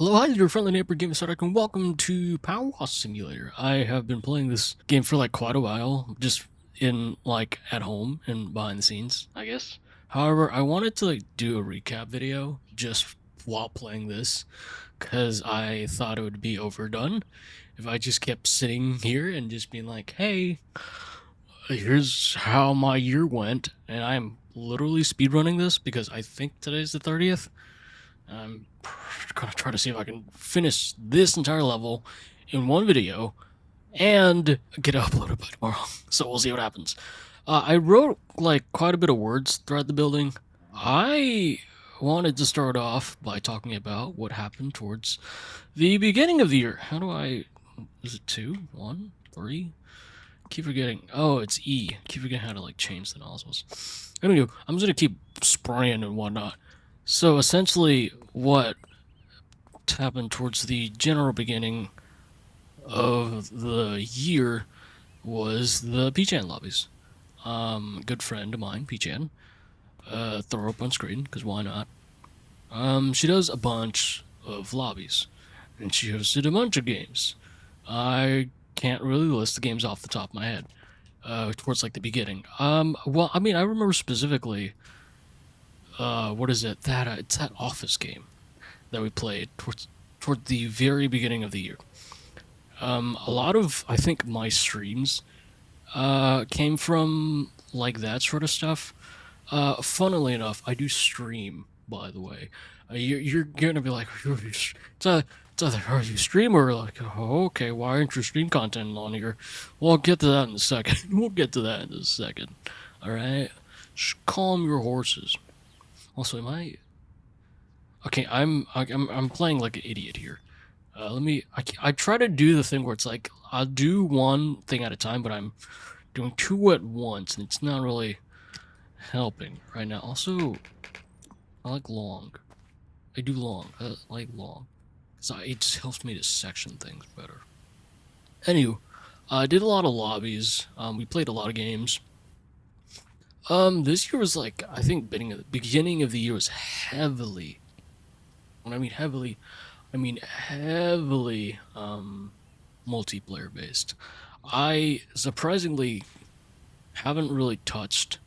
Hello, hi, your friendly neighbor Game SpiderEric, and welcome to Powerwashing Simulator. I have been playing this game for like quite a while, just in like at home and behind the scenes, I guess. However, I wanted to like do a recap video just while playing this, because I thought it would be overdone if I just kept sitting here and just being like, hey, here's how my year went, and I'm literally speedrunning this because I think today's the 30th. I'm gonna try to see if I can finish this entire level in one video and get it uploaded by tomorrow. So we'll see what happens. I wrote like quite a bit of words throughout the building. I wanted to start off by talking about what happened towards the beginning of the year. How do I? Is it 2, 1, 3? Keep forgetting. Oh, it's E. Keep forgetting how to like change the nozzles. Anyway, I'm just gonna keep spraying and whatnot. So essentially, what happened towards the general beginning of the year was the P-Chan lobbies. Good friend of mine, P-Chan, throw her up on screen, because why not? She does a bunch of lobbies, and she hosted a bunch of games. I can't really list the games off the top of my head, towards like the beginning. Well, I mean, I remember specifically, what is it? It's that Office game that we played toward the very beginning of the year. A lot of I think my streams came from like that sort of stuff. Funnily enough, I do stream. By the way, you're gonna be like, it's either are you stream or like, oh, okay, why aren't your stream content on here? Well, I'll get to that in a second. We'll get to that in a second. All right, just calm your horses. Also, am I? Okay, I'm playing like an idiot here. I try to do the thing where it's like I'll do one thing at a time, but I'm doing two at once, and it's not really helping right now. Also, I like long. I do long. I like long, because it just helps me to section things better. Anywho, I did a lot of lobbies. We played a lot of games. This year was like, I think beginning of the year was heavily. When I mean heavily, I mean heavily multiplayer based. I surprisingly haven't really touched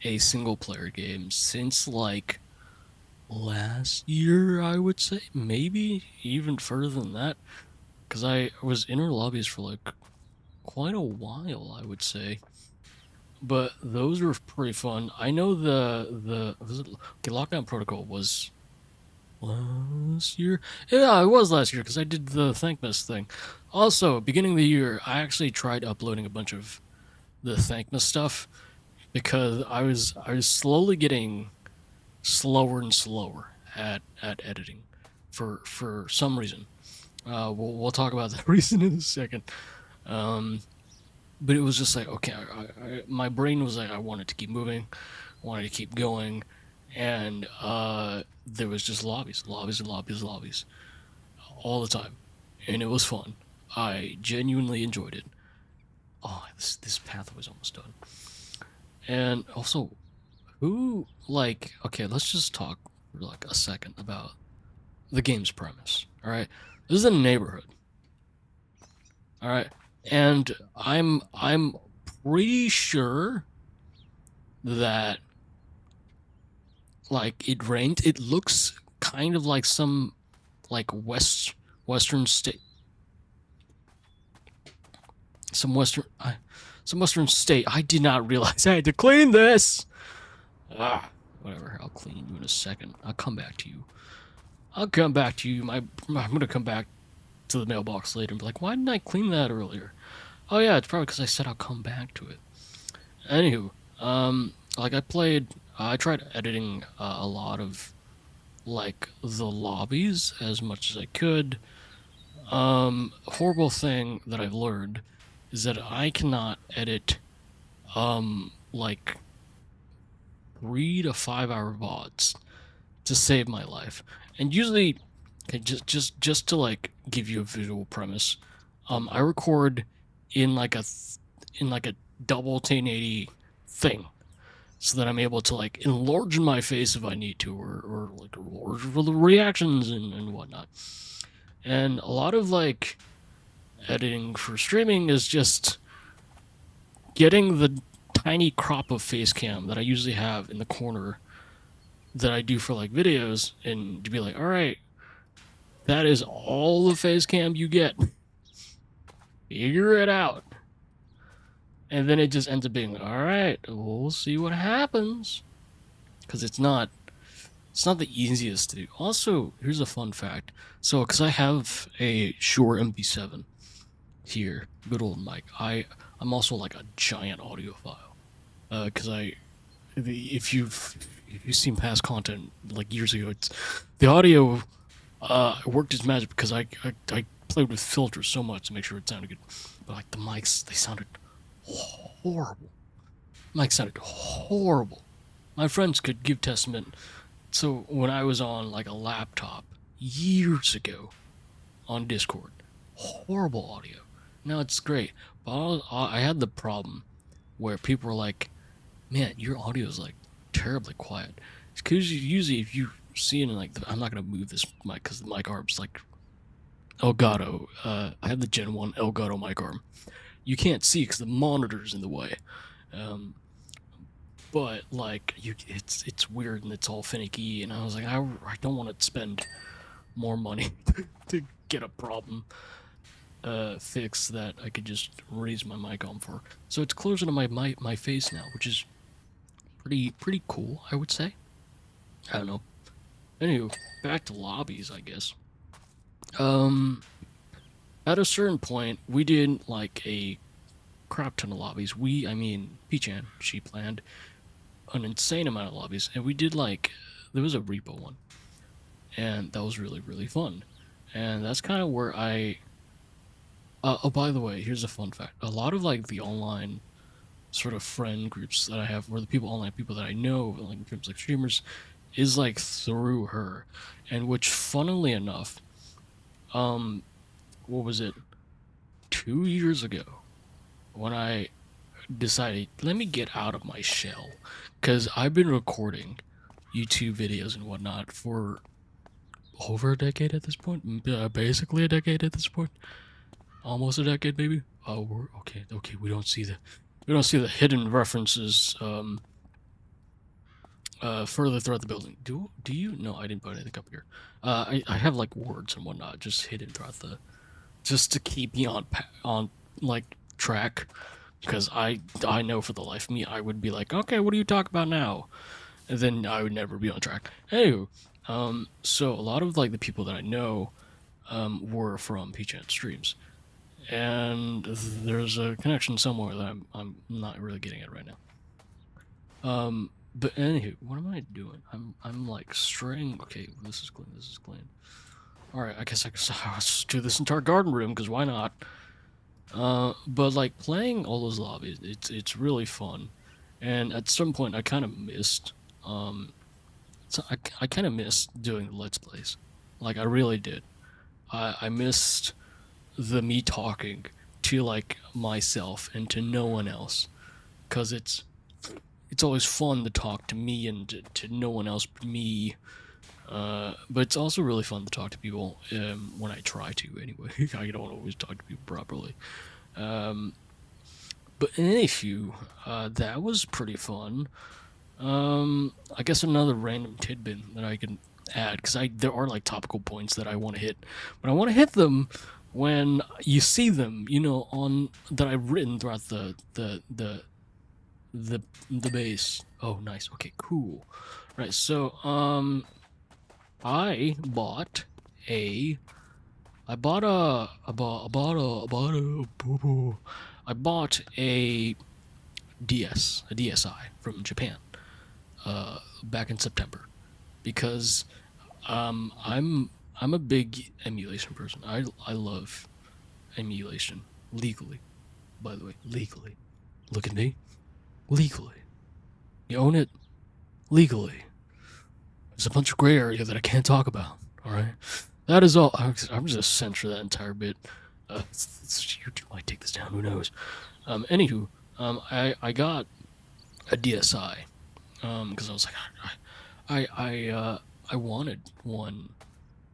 a single player game since like last year, I would say. Maybe even further than that. Because I was in her lobbies for like quite a while, I would say. But those were pretty fun. I know okay, Lockdown Protocol was last year. Yeah, it was last year because I did the Thankmas thing. Also, beginning of the year, I actually tried uploading a bunch of the Thankmas stuff because I was slowly getting slower and slower at editing for some reason. We'll talk about that reason in a second. But it was just like, okay, my brain was like, I wanted to keep moving, wanted to keep going, and there was just lobbies all the time, and it was fun. I genuinely enjoyed it. Oh, this path was almost done. And also, who like? Okay, let's just talk for like a second about the game's premise. All right, this is a neighborhood. All right, and I'm pretty sure that like it rained. It looks kind of like some like western state, some western some western state. I did not realize I had to clean this. Ah, whatever. I'll clean you in a second. I'll come back to you. I'll come back to you. I'm gonna come back to the mailbox later and be like, why didn't I clean that earlier? Oh yeah, it's probably because I said I'll come back to it. Anywho, like I tried editing a lot of like the lobbies as much as I could. Horrible thing that I've learned is that I cannot edit like 3 to 5 hour VODs to save my life. And usually, okay, just to like give you a visual premise, I record in like a double 1080 thing. so that I'm able to like enlarge my face if I need to, or like enlarge for the reactions and whatnot. And a lot of like editing for streaming is just getting the tiny crop of face cam that I usually have in the corner that I do for like videos, and to be like, all right, that is all the face cam you get. Figure it out. And then it just ends up being, all right, we'll see what happens. Because it's not the easiest to do. Also, here's a fun fact. So, because I have a Shure MP7 here, good old mic. I'm also like a giant audiophile. Because if you've seen past content like years ago, it's the audio worked its magic because I played with filters so much to make sure it sounded good. But like the mics, they sounded horrible. Mic sounded horrible. My friends could give testament. So when I was on like a laptop years ago on Discord, horrible audio. Now it's great, but I had the problem where people were like, "Man, your audio is like terribly quiet." It's because usually if you see it in like, I'm not gonna move this mic because the mic arm's like Elgato. I had the Gen 1 Elgato mic arm. You can't see because the monitor's in the way. But like it's weird and it's all finicky, and I was like, I don't want to spend more money to get a problem fix that I could just raise my mic on for. So it's closer to my face now, which is pretty cool, I would say. I don't know. Anywho, back to lobbies, I guess. At a certain point, we did like a crap ton of lobbies. I mean, P-Chan, she planned an insane amount of lobbies, and we did like, there was a repo one, and that was really fun. And that's kind of where oh, by the way, here's a fun fact. A lot of like the online sort of friend groups that I have, or the online people that I know, like in terms of like streamers, is like through her. And which, funnily enough, what was it? 2 years ago, when I decided, let me get out of my shell, because I've been recording YouTube videos and whatnot for over a decade at this point, basically a decade at this point, almost a decade maybe. Oh, we're okay. We don't see the hidden references further throughout the building. Do you? No, I didn't put anything up here. I have like words and whatnot just hidden throughout just to keep me on like track, because I know for the life of me I would be like, okay, what do you talk about now? And then I would never be on track. Anyway, so a lot of like the people that I know were from P-Chan streams, and there's a connection somewhere that I'm not really getting at right now. But anywho, what am I doing? I'm like straying. Okay, this is clean. All right, I guess I'll just do this entire garden room, because why not? But like playing all those lobbies, it's really fun, and at some point I kind of missed. So I kind of missed doing the Let's Plays, like I really did. I missed the me talking to like myself and to no one else, because it's always fun to talk to me and to no one else but me. But it's also really fun to talk to people when I try to anyway. I don't always talk to people properly. But anywho, that was pretty fun. I guess another random tidbit that I can add, because there are like topical points that I want to hit, but I want to hit them when you see them, on that I've written throughout the base. Oh, nice. Okay, cool. Right. So, I bought a DSi from Japan back in September, because I'm a big emulation person. I love emulation legally. By the way, legally. Look at me. Legally. You own it legally. There's a bunch of gray area that I can't talk about. All right, that is all. I'm just gonna censor that entire bit. YouTube might take this down. Who knows? Anywho, I got a DSi, because I was like, I wanted one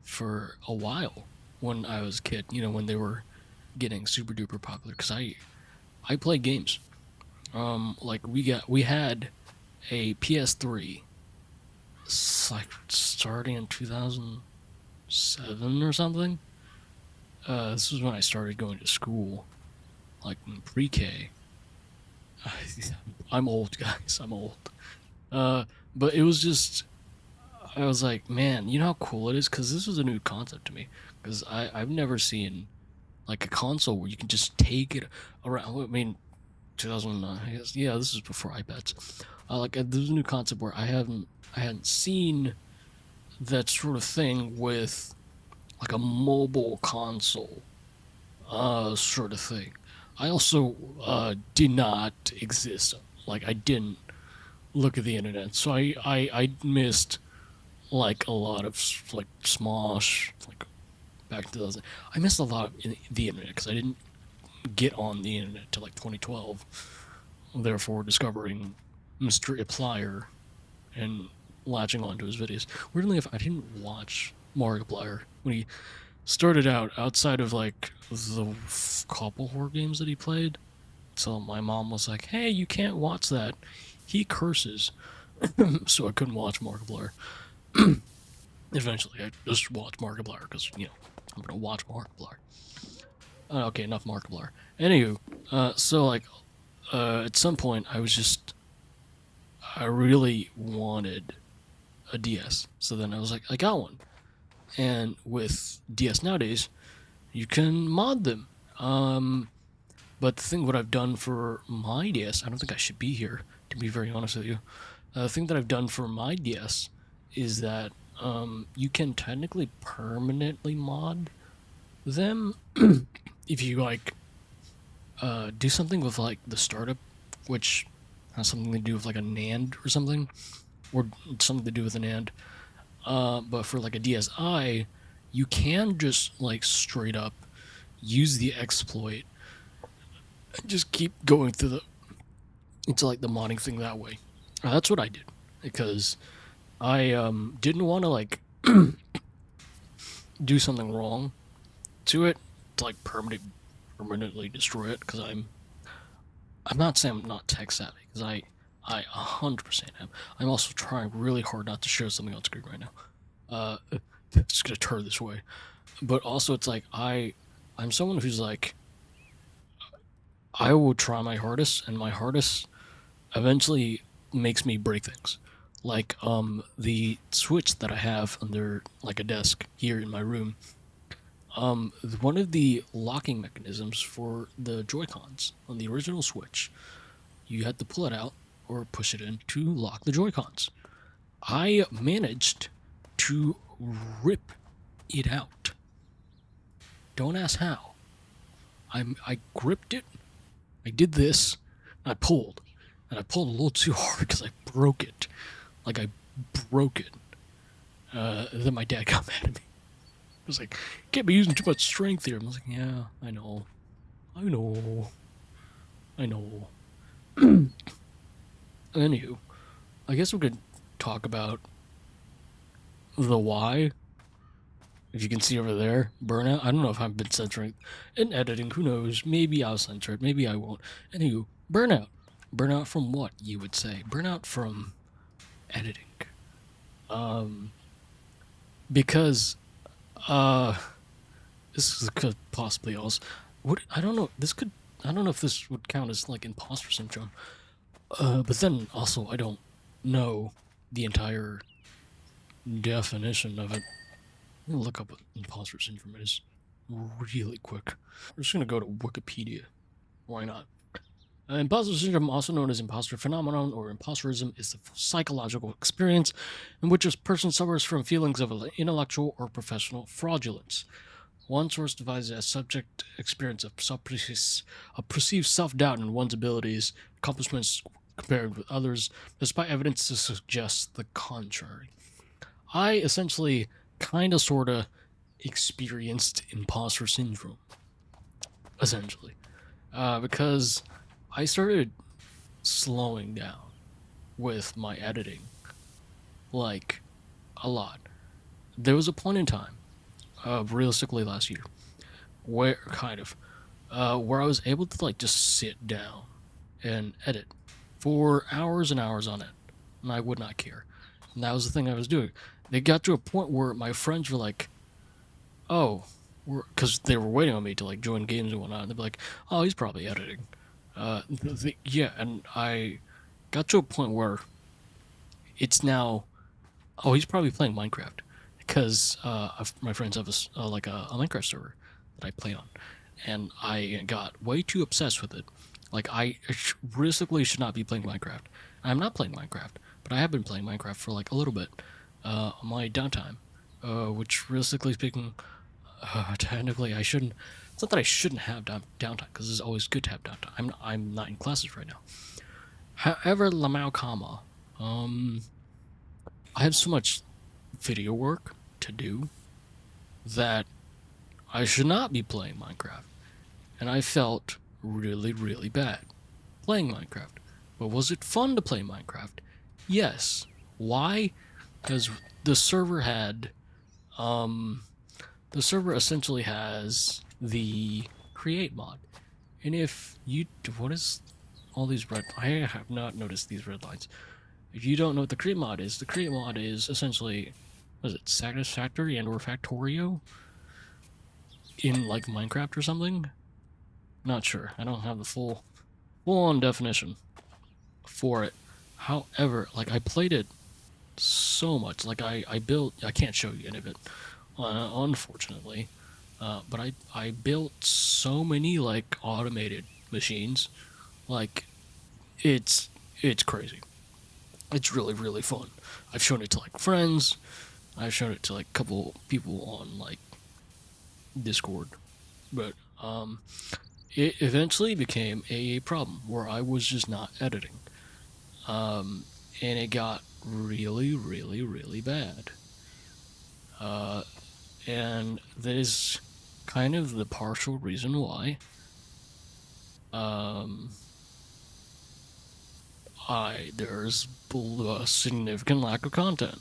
for a while when I was a kid. You know, when they were getting super duper popular. Because I play games. Like we had a PS3, like starting in 2007 or something. This was when I started going to school, like in pre-K. I'm old, guys. I'm old. But it was just, I was like, man, you know how cool it is? Because this was a new concept to me. Because I've never seen like a console where you can just take it around. I mean, 2009, I guess. Yeah, this is before iPads. Like there's a new concept where I hadn't seen that sort of thing with like a mobile console, sort of thing. I also did not exist. Like I didn't look at the internet, so I missed like a lot of like Smosh, like back in 2000. I missed a lot of the internet because I didn't get on the internet till like 2012. Therefore, discovering Mr. Applier and latching onto his videos. Weirdly, if I didn't watch Markiplier when he started out, outside of like the couple horror games that he played, so my mom was like, "Hey, you can't watch that. He curses." So I couldn't watch Markiplier. Eventually, I just watched Markiplier because I'm gonna watch Markiplier. Okay, enough Markiplier. Anywho, so like, at some point, I really wanted a DS. So then I was like, I got one. And with DS nowadays, you can mod them. But the thing what I've done for my DS, I don't think I should be here, to be very honest with you. The thing that I've done for my DS is that you can technically permanently mod them if you like do something with like the startup, which has something to do with like a NAND or something, or something to do with an AND. But for like a DSi, you can just like straight up use the exploit and just keep going through into like the modding thing that way. That's what I did because I didn't want to like do something wrong to it to like permanently destroy it because I'm not saying I'm not tech savvy because I 100% am. I'm also trying really hard not to show something on screen right now. It's gonna turn this way, but also it's like I'm someone who's like I will try my hardest, and my hardest eventually makes me break things. Like the switch that I have under like a desk here in my room. One of the locking mechanisms for the Joy-Cons on the original Switch, you had to pull it out or push it in to lock the Joy-Cons. I managed to rip it out. Don't ask how. I gripped it. I did this. And I pulled, and I pulled a little too hard because I broke it. Like I broke it. Then my dad got mad at me. He was like, "Can't be using too much strength here." I was like, "Yeah, I know. Anywho, I guess we could talk about the why. If you can see over there, burnout. I don't know if I've been censoring in editing. Who knows? Maybe I'll censor it. Maybe I won't. Anywho, burnout. Burnout from what, you would say? Burnout from editing. Because this could possibly also. What I don't know. This could. I don't know if this would count as like imposter syndrome. But then also I don't know the entire definition of it. I'm gonna look up what imposter syndrome is really quick. We're just gonna go to Wikipedia. Why not? Imposter syndrome, also known as imposter phenomenon or imposterism, is the psychological experience in which a person suffers from feelings of intellectual or professional fraudulence. One source divides it as subject experience of a perceived self-doubt in one's abilities, accomplishments compared with others, despite evidence to suggest the contrary. I essentially kind of sort of experienced imposter syndrome, essentially, because I started slowing down with my editing, like a lot. There was a point in time, realistically last year, where where I was able to like just sit down and edit for hours and hours on end, and I would not care. And that was the thing I was doing. They got to a point where my friends were like, "Oh," because they were waiting on me to like join games and whatnot. And they'd be like, "Oh, he's probably editing." Yeah, and I got to a point where it's now, oh, he's probably playing Minecraft because my friends have like a Minecraft server that I play on, and I got way too obsessed with it. Like I realistically should not be playing Minecraft. I'm not playing Minecraft, but I have been playing Minecraft for like a little bit on my downtime, which realistically speaking, technically I shouldn't. It's not that I shouldn't have downtime because it's always good to have downtime. I'm not in classes right now. However, Lamau Kama, I have so much video work to do that I should not be playing Minecraft. And I felt really, really bad playing Minecraft. But was it fun to play Minecraft? Yes. Why? Because the server had, the server essentially has the create mod. And if you, what is all these red, I have not noticed these red lines. If you don't know what the create mod is, the create mod is essentially, what is it, Satisfactory and or Factorio? In like Minecraft or something? Not sure. I don't have the full-on definition for it. However, like I played it so much. Like I built, I can't show you any of it, unfortunately. But I built so many like automated machines. Like it's crazy. It's really, really fun. I've shown it to like friends. I've shown it to like a couple people on like Discord. But it eventually became a problem where I was just not editing. And it got really, really, really bad. And that is kind of the partial reason why there's a significant lack of content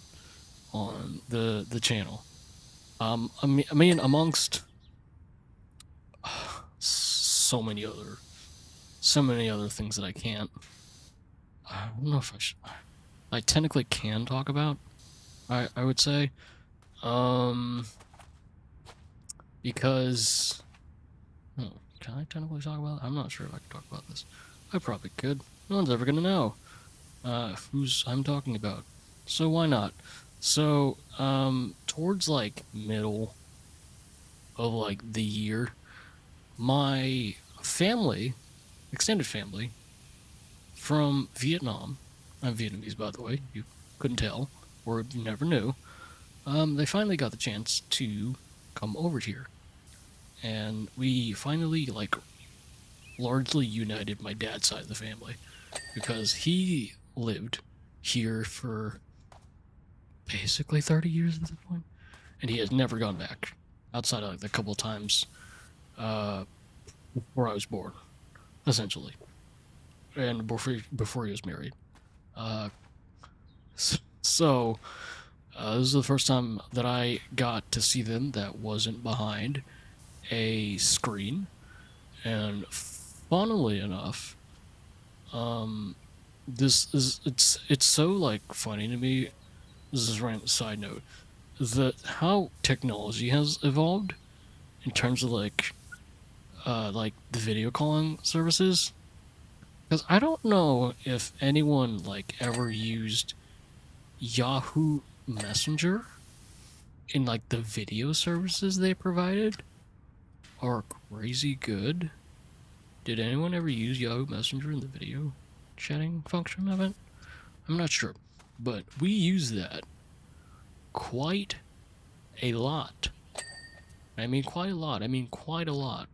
on the channel. I mean amongst so many other things that I can't. I don't know if I technically can talk about. I would say, because can I technically talk about it? I'm not sure if I can talk about this. I probably could. No one's ever gonna know who's I'm talking about. So why not? So towards like middle of like the year, my family, extended family from Vietnam, I'm Vietnamese by the way, you couldn't tell or you never knew, they finally got the chance to come over here. And we finally like largely united my dad's side of the family because he lived here for basically 30 years at this point, and he has never gone back outside of like the couple of times before I was born, essentially, and before he was married. So this is the first time that I got to see them that wasn't behind a screen, and funnily enough, this is it's so like funny to me. This is a random side note that how technology has evolved in terms of like the video calling services. Because I don't know if anyone like ever used Yahoo Messenger in like the video services they provided are crazy good. Did anyone ever use Yahoo Messenger in the video chatting function of it? I'm not sure, but we use that quite a lot. I mean quite a lot. I mean quite a lot.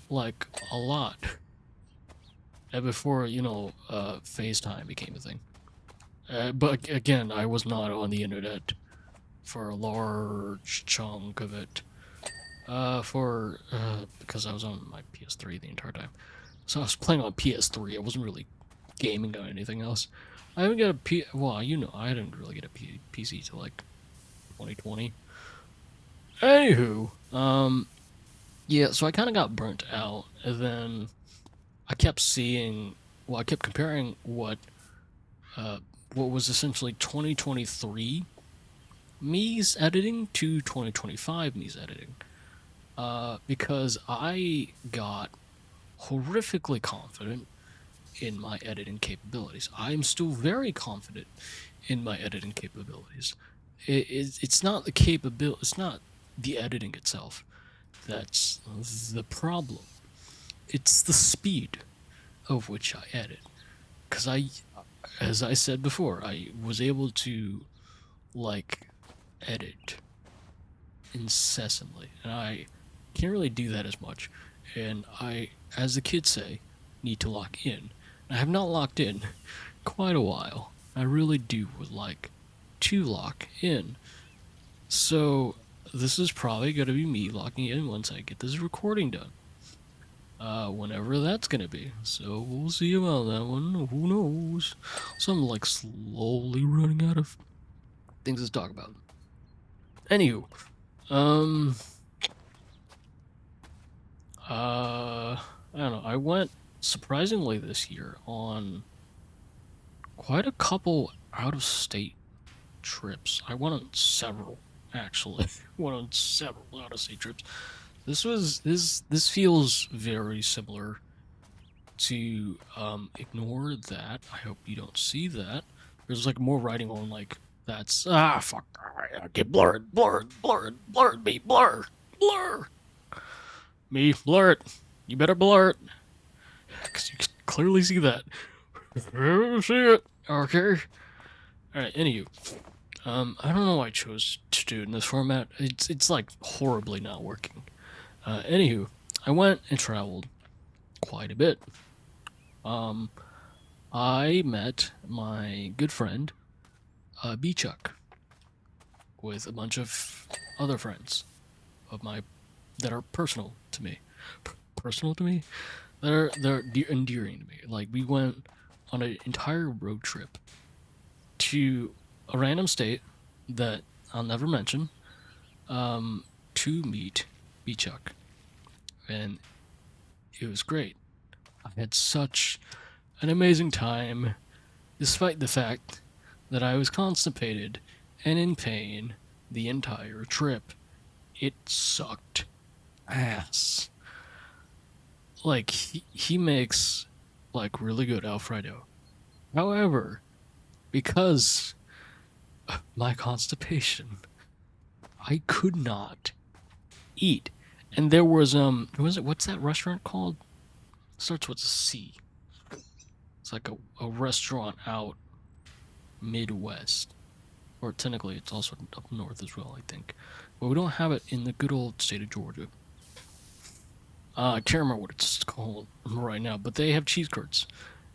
Like a lot. And before, FaceTime became a thing. But again, I was not on the internet for a large chunk of it. Because I was on my PS3 the entire time. So I was playing on PS3. I wasn't really gaming or anything else. I haven't got a well, you know, I didn't really get a PC till like 2020. Anywho, yeah, so I kind of got burnt out, and then I kept seeing, well, I kept comparing what was essentially 2023 me's editing to 2025 me's editing, because I got horrifically confident in my editing capabilities. I'm still very confident in my editing capabilities. It's not the capability, it's not the editing itself that's the problem. It's the speed of which I edit. Because as I said before, I was able to, like, edit incessantly. And I can't really do that as much. And I, as the kids say, need to lock in. I have not locked in quite a while. I really do would like to lock in. So this is probably going to be me locking in once I get this recording done. Whenever that's going to be. So we'll see about that one. Who knows? So I'm like slowly running out of things to talk about. Anywho, I don't know. I went surprisingly this year on quite a couple out-of-state trips. I went on several, actually. Went on several out-of-state trips. This feels very similar to Ignore That. I hope you don't see that. There's like more writing on like that's fuck. Get blur me, blur me, blur it. You better blur it, cause you can clearly see that. See it, okay. All right. Anywho, I don't know why I chose to do it in this format. It's like horribly not working. Anywho, I went and traveled quite a bit. I met my good friend, B-Chuck, with a bunch of other friends of my that are personal to me. Personal to me? They're endearing to me. Like, we went on an entire road trip to a random state that I'll never mention, to meet B-Chuck. And it was great. I had such an amazing time, despite the fact that I was constipated and in pain the entire trip. It sucked ass. Like, he makes, like, really good Alfredo. However, because of my constipation, I could not eat. And there was what's that restaurant called? Starts with a C. It's like a restaurant out Midwest. Or technically it's also up north as well, I think. But we don't have it in the good old state of Georgia. I can't remember what it's called right now, but they have cheese curds.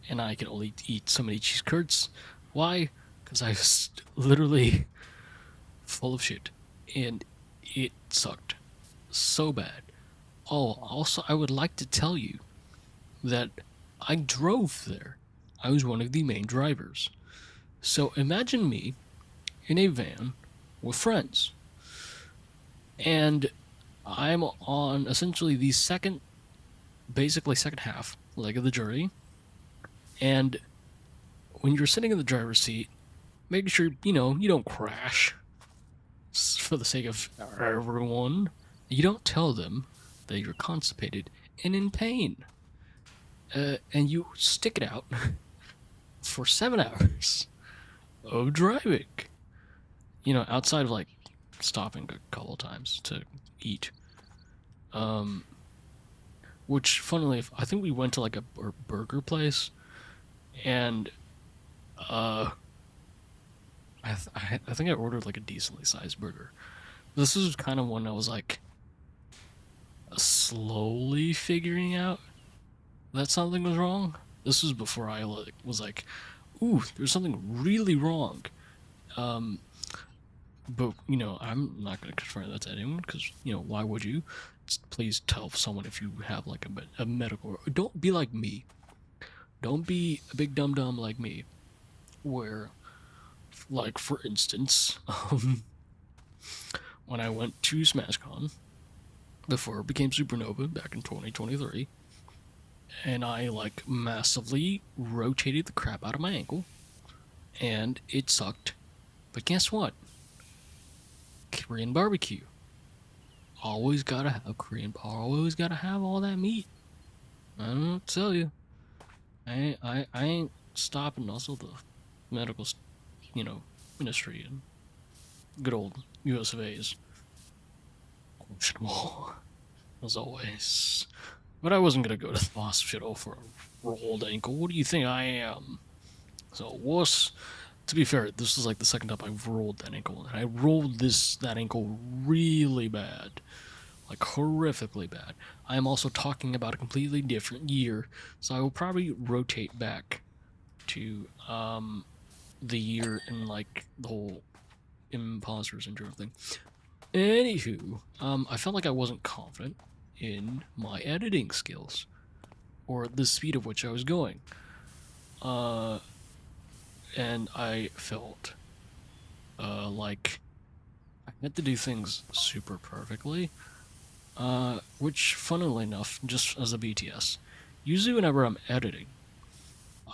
And I can only eat so many cheese curds. Why? Because I was literally full of shit. And it sucked so bad. Oh, also, I would like to tell you that I drove there. I was one of the main drivers. So imagine me in a van with friends. And I'm on essentially the basically second half leg of the journey. And when you're sitting in the driver's seat, make sure, you don't crash for the sake of everyone. You don't tell them that you're constipated and in pain. And you stick it out for 7 hours of driving. Outside of like stopping a couple times to eat. Which, funnily, I think we went to like a burger place, and I think I ordered like a decently sized burger. This is kind of when I was like slowly figuring out that something was wrong. This was before I was like, ooh, there's something really wrong. But I'm not going to confirm that to anyone because why would you? Please tell someone if you have like a medical. Don't be like me. Don't be a big dum-dum like me, where, like, for instance, when I went to SmashCon, before it became Supernova back in 2023, and I, like, massively rotated the crap out of my ankle, and it sucked. But guess what? Korean barbecue. Always gotta have always gotta have all that meat. I don't know what to tell you. I ain't stopping also the medical, ministry and good old US of A's. Questionable, as always. But I wasn't gonna go to the hospital for a rolled ankle. What do you think I am? So was, to be fair, this is like the second time I've rolled that ankle, and I rolled that ankle really bad, like horrifically bad. I am also talking about a completely different year, so I will probably rotate back to the year in like the whole imposter syndrome thing. Anywho, I felt like I wasn't confident in my editing skills or the speed of which I was going. And I felt like I had to do things super perfectly, which, funnily enough, just as a BTS, usually whenever I'm editing,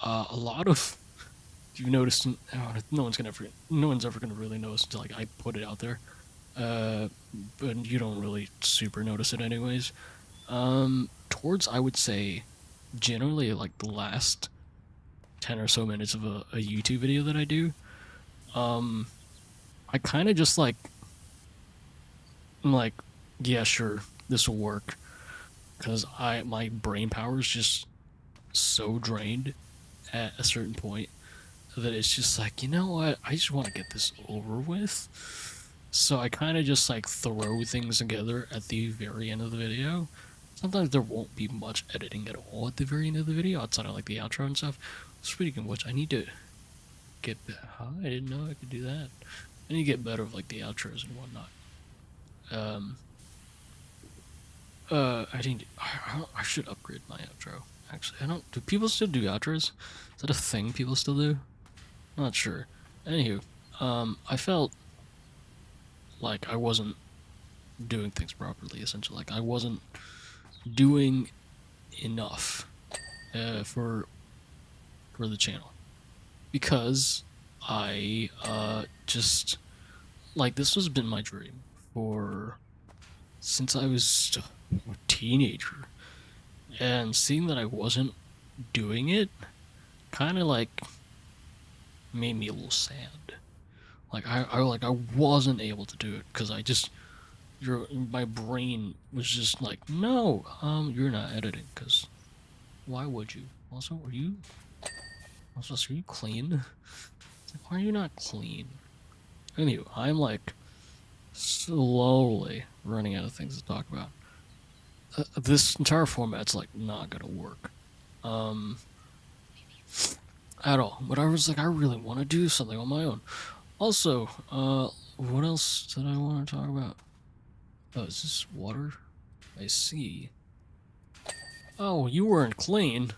a lot of you've noticed, no one's ever gonna really notice until like I put it out there, but you don't really super notice it anyways. Towards I would say, generally like the last 10 or so minutes of a YouTube video that I do, I kind of just like, I'm like, yeah, sure, this will work, because my brain power is just so drained at a certain point that it's just like, you know what, I just want to get this over with. So I kind of just like throw things together at the very end of the video. Sometimes there won't be much editing at all at the very end of the video, outside of like the outro and stuff. Speaking of which, I need to get I didn't know I could do that. I need to get better with like the outros and whatnot. I should upgrade my outro. Actually, I don't. Do people still do outros? Is that a thing people still do? I'm not sure. Anywho, I felt like I wasn't doing things properly. Essentially, like I wasn't doing enough for the channel, because I just like, this has been my dream for since I was a teenager, and seeing that I wasn't doing it kind of like made me a little sad. Like I wasn't able to do it because my brain was just like, no, you're not editing, because why would you? Also, are you clean? It's like, why are you not clean? Anyway, I'm like slowly running out of things to talk about. This entire format's like not gonna work, at all. But I was like, I really want to do something on my own. Also, what else did I want to talk about? Oh, is this water? I see. Oh, you weren't clean.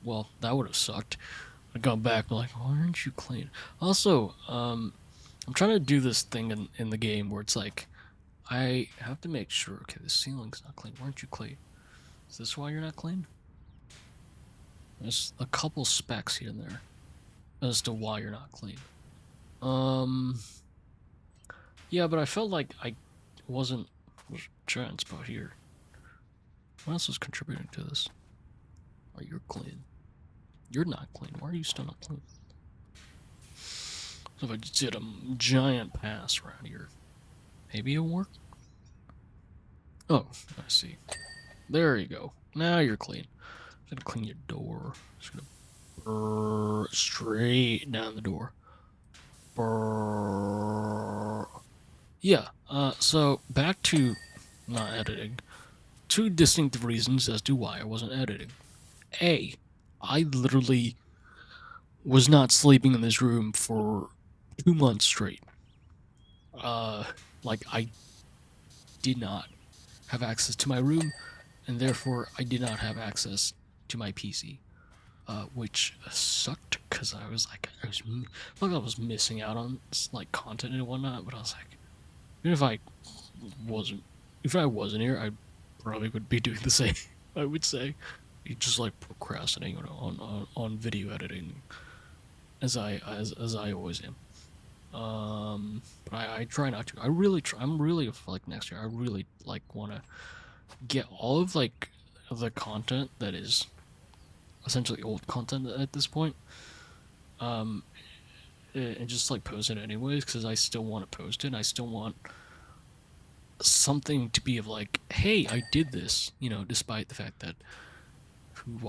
Well, that would have sucked. I'd gone back and like, why aren't you clean? Also, I'm trying to do this thing in the game where it's like, I have to make sure, okay, the ceiling's not clean. Why aren't you clean? Is this why you're not clean? There's a couple specks here and there as to why you're not clean. Yeah, but I felt like I wasn't transport here. What else is contributing to this? Oh, you're clean. You're not clean. Why are you still not clean? So if I just did a giant pass around here, maybe it'll work? Oh, I see. There you go. Now you're clean. I'm gonna clean your door. Just gonna burr straight down the door. Burr. Yeah, so back to not editing. Two distinct reasons as to why I wasn't editing. A, I literally was not sleeping in this room for 2 months straight. Like, I did not have access to my room, and therefore I did not have access to my PC. which sucked because I was like, I was missing out on like content and whatnot. But I was like, even wasn't, if I wasn't here, I probably would be doing the same. I would say, you just like procrastinating on video editing, as I always am. But I try not to. I really try. I'm really like next year. I really like want to get all of like the content that is essentially old content at this point, um, and just like post it anyways because I still want to post it. And I still want something to be of like, hey, I did this. You know, despite the fact that who would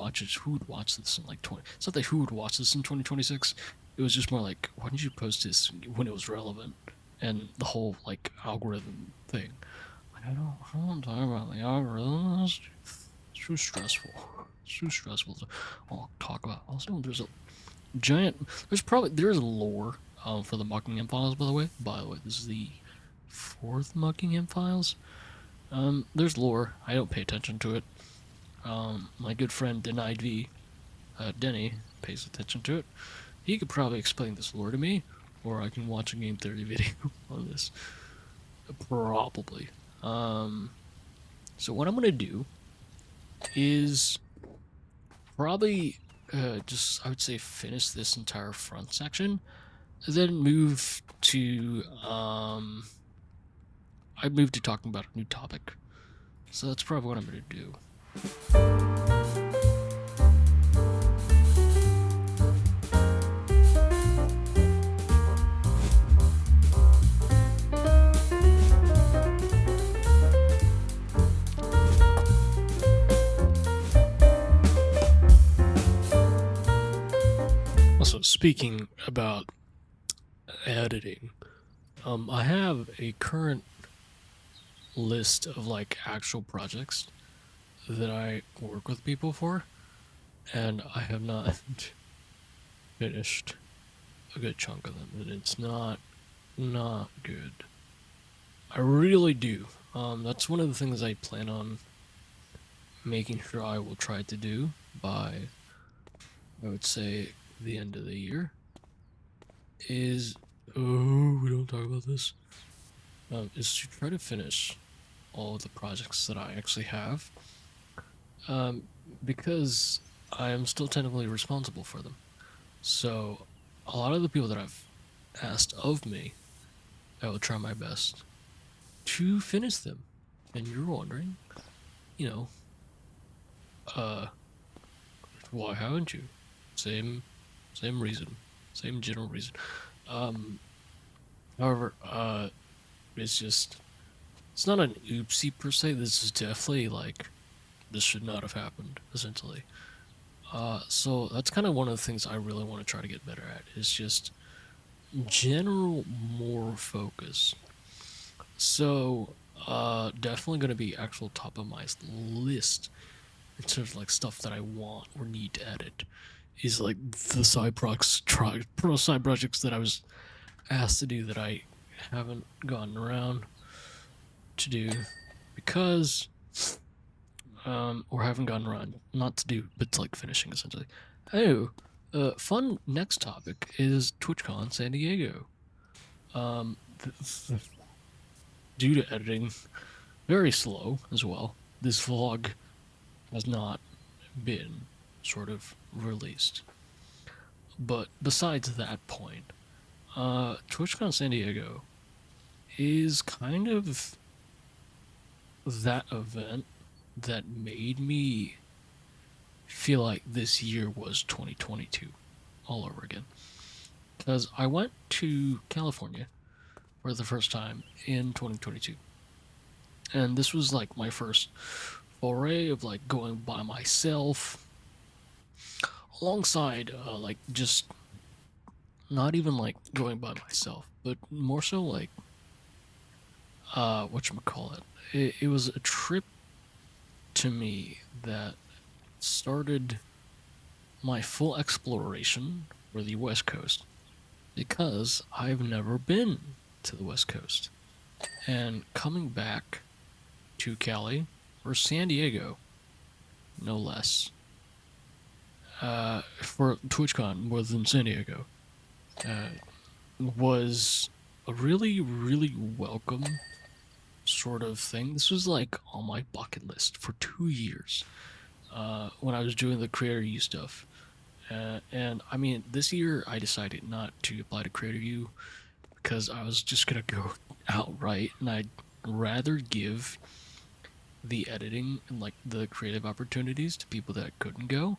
watch this in like 20? It's not that who would watch this in 2026. It was just more like, why didn't you post this when it was relevant? And the whole like algorithm thing. Like, I don't want to talk about the algorithm. It's too stressful. It's too stressful to talk about. Also, there's a lore for the Buckingham Files. By the way, this is the 4th Buckingham Files. There's lore. I don't pay attention to it. My good friend Denied V, Denny, pays attention to it. He could probably explain this lore to me, or I can watch a Game 30 video on this. Probably. So what I'm gonna do is probably just, I would say, finish this entire front section, and then move to I moved to talking about a new topic. So that's probably what I'm gonna do. Also, speaking about editing, I have a current list of like actual projects that I work with people for, and I have not finished a good chunk of them, and it's not good. I really do. That's one of the things I plan on making sure I will try to do by, I would say, the end of the year. Is, oh, we don't talk about this. Is to try to finish all of the projects that I actually have, because I am still technically responsible for them. So, a lot of the people that I've asked of me, I will try my best to finish them. And you're wondering, you know, why haven't you? Same reason, same general reason. However, it's not an oopsie per se. This is definitely like, this should not have happened, essentially. So that's kind of one of the things I really want to try to get better at, is just general more focus. So, definitely going to be actual top of my list in terms of like stuff that I want or need to edit, is like the side projects that I was asked to do that I haven't gotten around to do because or haven't gotten around not to do, but to like finishing, essentially. Oh, fun next topic is TwitchCon San Diego. Due to editing, very slow as well. This vlog has not been sort of released. But besides that point, TwitchCon San Diego is kind of that event that made me feel like this year was 2022 all over again. Because I went to California for the first time in 2022. And this was like my first foray of like going by myself, alongside like just not even like going by myself, but more so like whatchamacallit. It was a trip to me that started my full exploration for the West Coast, because I've never been to the West Coast. And coming back to Cali, or San Diego, no less, for TwitchCon was in San Diego. Uh, was a really, really welcome sort of thing. This was like on my bucket list for 2 years when I was doing the Creator U stuff. And I mean, this year I decided not to apply to Creator U because I was just gonna go outright, and I'd rather give the editing and like the creative opportunities to people that couldn't go.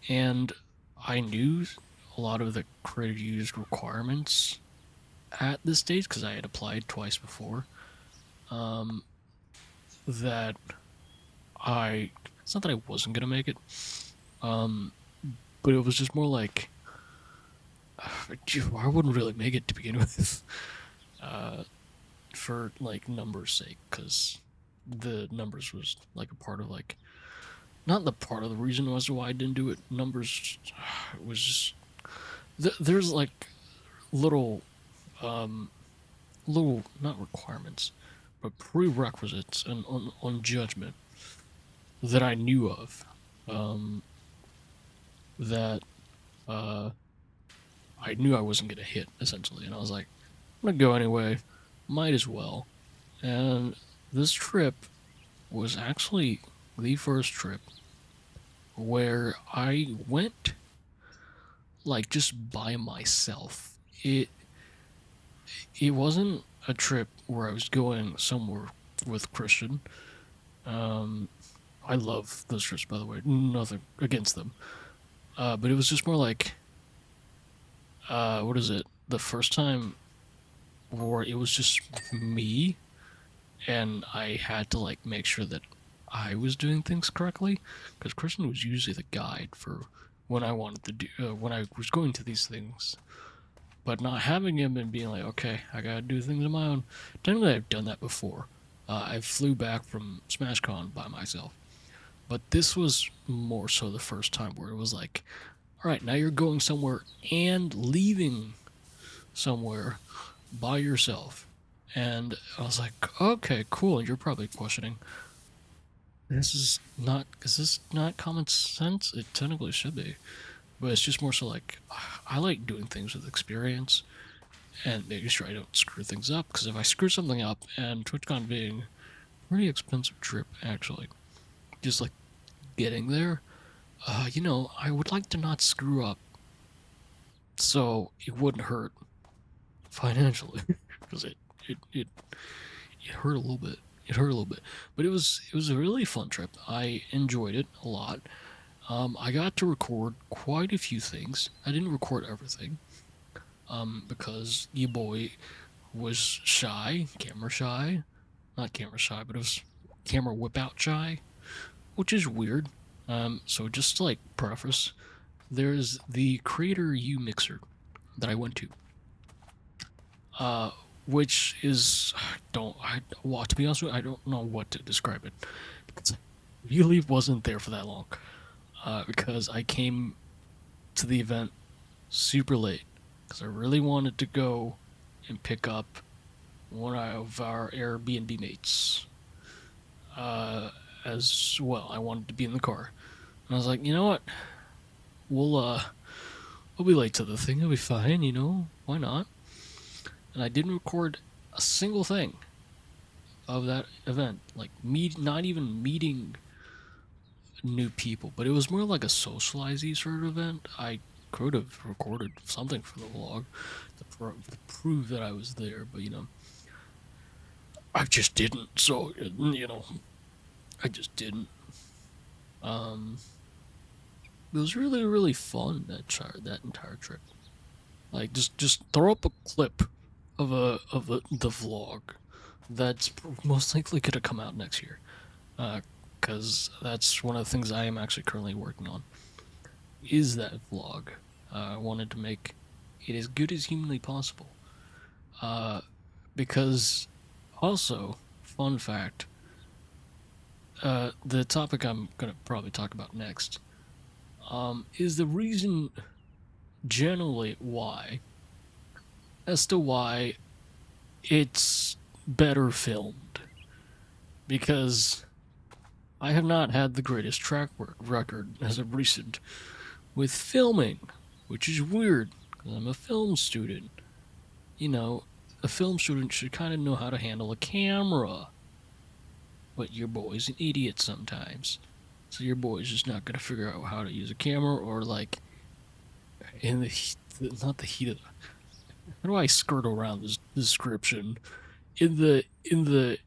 And I knew a lot of the Creator U's requirements at this stage because I had applied twice before. That it's not that I wasn't gonna make it, um, but it was just more like I wouldn't really make it to begin with, uh, for like numbers' sake, because the numbers was like a part of like not the part of the reason as to why I didn't do it. Numbers was just there's like little um little not requirements but prerequisites and on judgment that I knew of, um that uh I knew I wasn't gonna hit essentially, and I was like, I'm gonna go anyway, might as well. And this trip was actually the first trip where I went like just by myself. It wasn't a trip where I was going somewhere with Christian. Um, I love those trips, by the way. Nothing against them. But it was just more like, what is it? The first time where it was just me, and I had to like make sure that I was doing things correctly, because Christian was usually the guide for when I wanted to do when I was going to these things. But not having him and being like, okay, I gotta do things on my own. Technically, I've done that before. I flew back from SmashCon by myself, but this was more so the first time where it was like, all right, now you're going somewhere and leaving somewhere by yourself. And I was like, okay, cool. And you're probably questioning, is this not common sense? It technically should be. But it's just more so like, I like doing things with experience and making sure I don't screw things up. Because if I screw something up, and TwitchCon being a pretty expensive trip, actually, just like getting there, I would like to not screw up so it wouldn't hurt financially. Because it hurt a little bit. It hurt a little bit. But it was a really fun trip. I enjoyed it a lot. I got to record quite a few things. I didn't record everything, because your boy was shy, camera shy. Not camera shy, but it was camera whip out shy, which is weird. So just to like preface, there's the Creator U mixer that I went to, which is well, to be honest with you, I don't know what to describe it. Because really wasn't there for that long. Because I came to the event super late because I really wanted to go and pick up one of our Airbnb mates. As well, I wanted to be in the car, and I was like, you know what? We'll be late to the thing. It'll be fine. Why not? And I didn't record a single thing of that event. Like not even meeting new people, but it was more like a socializing sort of event. I could have recorded something for the vlog to prove that I was there, but I just didn't. So I just didn't. It was really really fun that entire trip. Like just throw up a clip of the vlog that's most likely gonna come out next year. Because that's one of the things I am actually currently working on, is that vlog. I wanted to make it as good as humanly possible. Because also, fun fact, the topic I'm going to probably talk about next, is the reason generally as to why it's better filmed. Because I have not had the greatest track record as of recent with filming, which is weird because I'm a film student. You know, a film student should kind of know how to handle a camera. But your boy's an idiot sometimes. So your boy's just not going to figure out how to use a camera or, like, in the heat, not the heat of. How do I skirt around this description? In the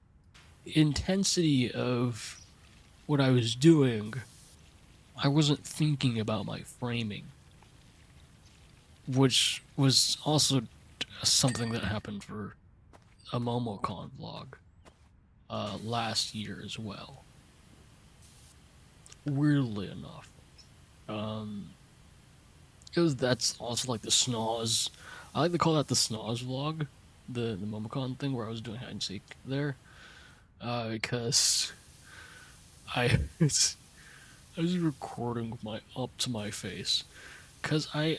intensity of what I was doing, I wasn't thinking about my framing, which was also something that happened for a MomoCon vlog last year as well. Weirdly enough, because that's also like the snaz. I like to call that the snaz vlog, the MomoCon thing where I was doing hide and seek there, because I I was recording with my up to my face, because I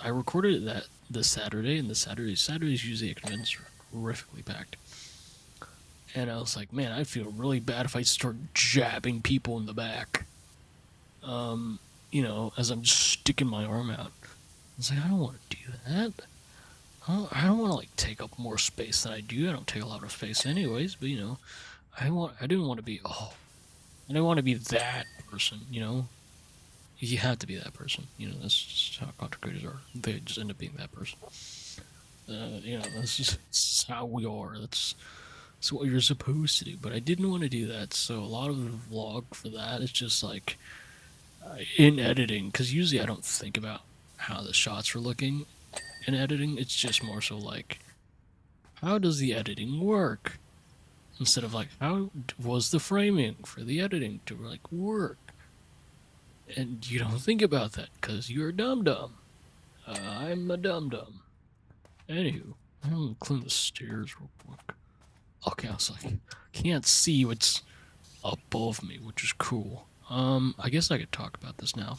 recorded that the Saturday, and the Saturday's usually horrifically packed. And I was like, man, I feel really bad if I start jabbing people in the back. As I'm just sticking my arm out. I was like, I don't want to do that. I don't want to like take up more space than I do. I don't take a lot of space anyways, but I didn't want to be I didn't want to be that person, You have to be that person. That's just how content creators are. They just end up being that person. That's how we are. That's what you're supposed to do. But I didn't want to do that, so a lot of the vlog for that is just like in editing, because usually I don't think about how the shots are looking in editing. It's just more so like, how does the editing work? Instead of like, how was the framing for the editing to like work? And you don't think about that because you're a dum-dum. I'm a dum-dum. Anywho, I'm gonna clean the stairs real quick. Okay, I was like, can't see what's above me, which is cool. I guess I could talk about this now.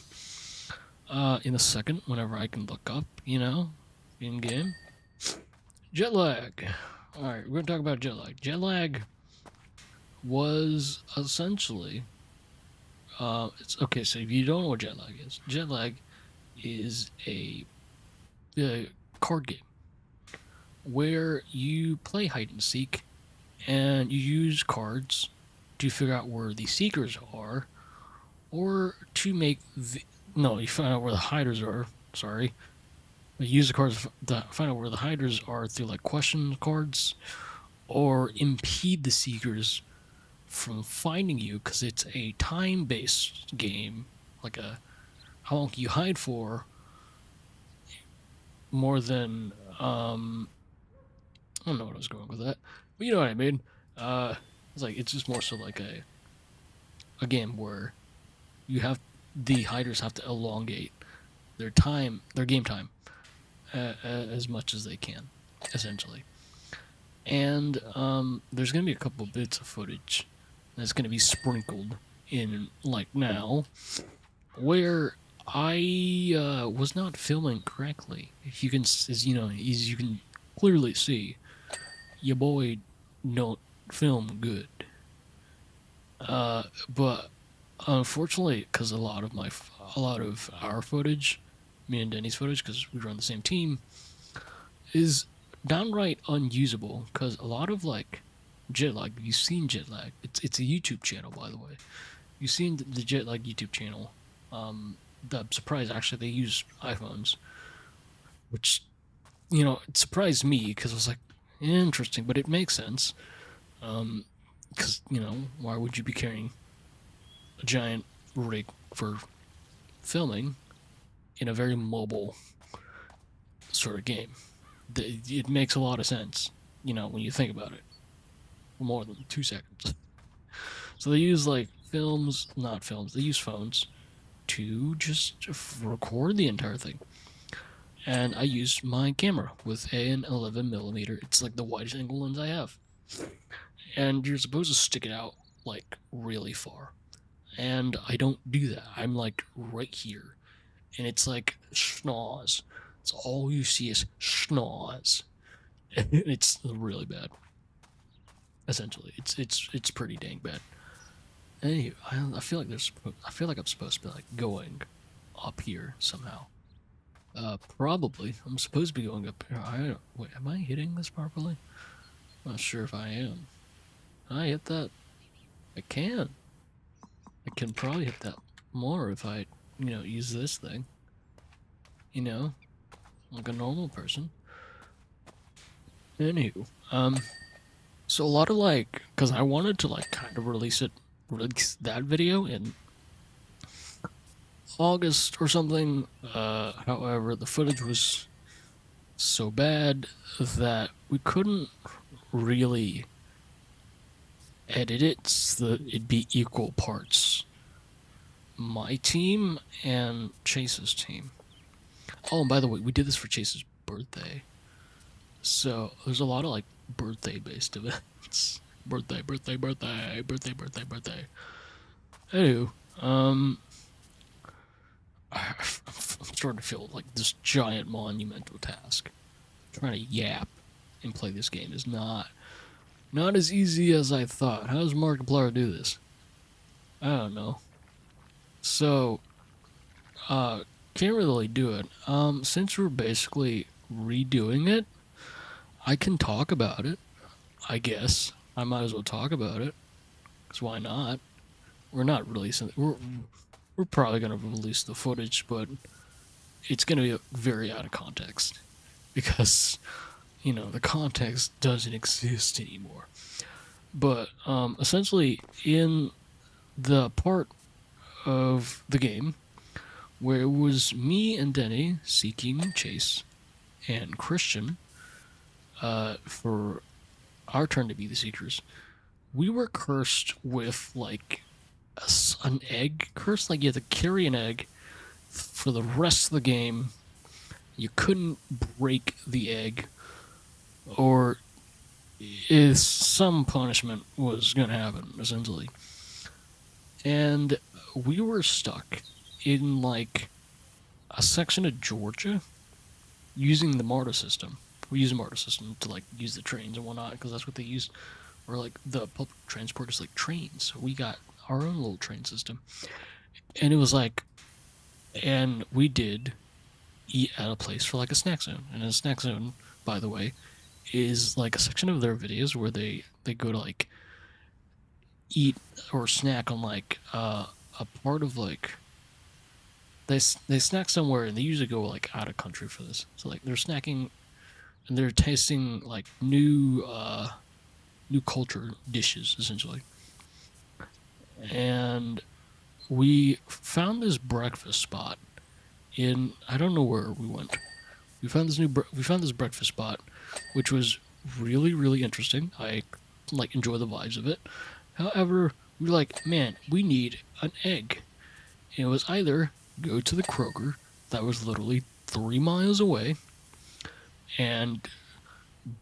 In a second, whenever I can look up, in game. Jet lag. Alright, we're gonna talk about jet lag. Jet lag was essentially it's okay, so if you don't know what jet lag is a card game where you play hide and seek and you use cards to figure out where the seekers are, or to make you find out where the hiders are. Sorry. You use the cards to find out where the hiders are through like question cards, or impede the seekers from finding you because it's a time-based game, like how long can you hide for, more than I don't know what I was going with that, but you know what I mean. It's just more so like a game where the hiders have to elongate their game time, as much as they can, essentially. And there's gonna be a couple bits of footage that's gonna be sprinkled in, like now, where I was not filming correctly. As you can clearly see, your boy don't film good. But unfortunately, because a lot of our footage, me and Denny's footage, because we run the same team, is downright unusable. Because a lot of like jet lag, you've seen jet lag. It's a YouTube channel, by the way. You've seen the jet lag YouTube channel. I'm surprised actually they use iPhones, which it surprised me because I was like, interesting, but it makes sense. Because why would you be carrying a giant rig for filming in a very mobile sort of game? It makes a lot of sense, when you think about it, for more than 2 seconds. So they use like they use phones to just record the entire thing. And I used my camera with an 11mm. It's like the widest angle lens I have. And you're supposed to stick it out like really far. And I don't do that. I'm like right here. And it's like schnoz. It's all you see is schnoz. It's really bad. Essentially, it's pretty dang bad. Anyway, I feel like I'm supposed to be like going up here somehow. Probably. I'm supposed to be going up here. Wait, am I hitting this properly? Not sure if I am. Can I hit that? I can. I can probably hit that more if I, use this thing. Like a normal person. Anywho, so a lot of because I wanted to kind of release that video in August or something. However, the footage was so bad that we couldn't really edit it so that it'd be equal parts my team and Chase's team. Oh, and by the way, we did this for Chase's birthday. So there's a lot of birthday-based events. Birthday. Anywho, I'm starting to feel like this giant monumental task. Trying to yap and play this game is not as easy as I thought. How does Markiplier do this? I don't know. So, can't really do it. Since we're basically redoing it, I can talk about it, I guess. I might as well talk about it, because why not? We're not releasing it. We're probably going to release the footage, but it's going to be very out of context, because, the context doesn't exist anymore. But, essentially, in the part of the game where it was me and Denny seeking Chase and Christian for our turn to be the seekers, we were cursed with an egg curse. You had to carry an egg for the rest of the game. You couldn't break the egg, or some punishment was going to happen, essentially. And we were stuck in a section of Georgia using the MARTA system. We use the MARTA system to use the trains and whatnot, because that's what they use. Or the public transport is trains. So we got our own little train system. And it was and we did eat at a place for a snack zone. And a snack zone, by the way, is a section of their videos where they go to eat or snack on a part of they snack somewhere, and they usually go out of country for this. So they're snacking and they're tasting new culture dishes, essentially. And we found this breakfast spot in, I don't know where we went. We found this breakfast spot, which was really, really interesting. I enjoy the vibes of it. However, we were man, we need an egg. And it was either go to the Kroger that was literally 3 miles away and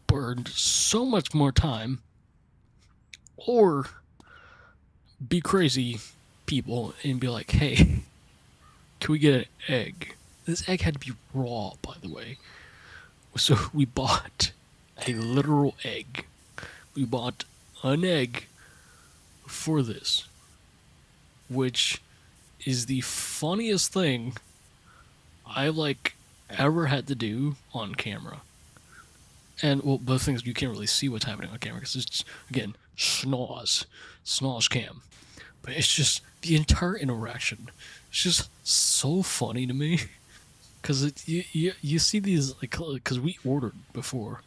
burned so much more time, or be crazy people and be hey, can we get an egg? This egg had to be raw, by the way. So we bought a literal egg. We bought an egg for this, which is the funniest thing I ever had to do on camera. And both things, you can't really see what's happening on camera because it's again schnoz cam, but it's just the entire interaction. It's just so funny to me because you see these because we ordered before,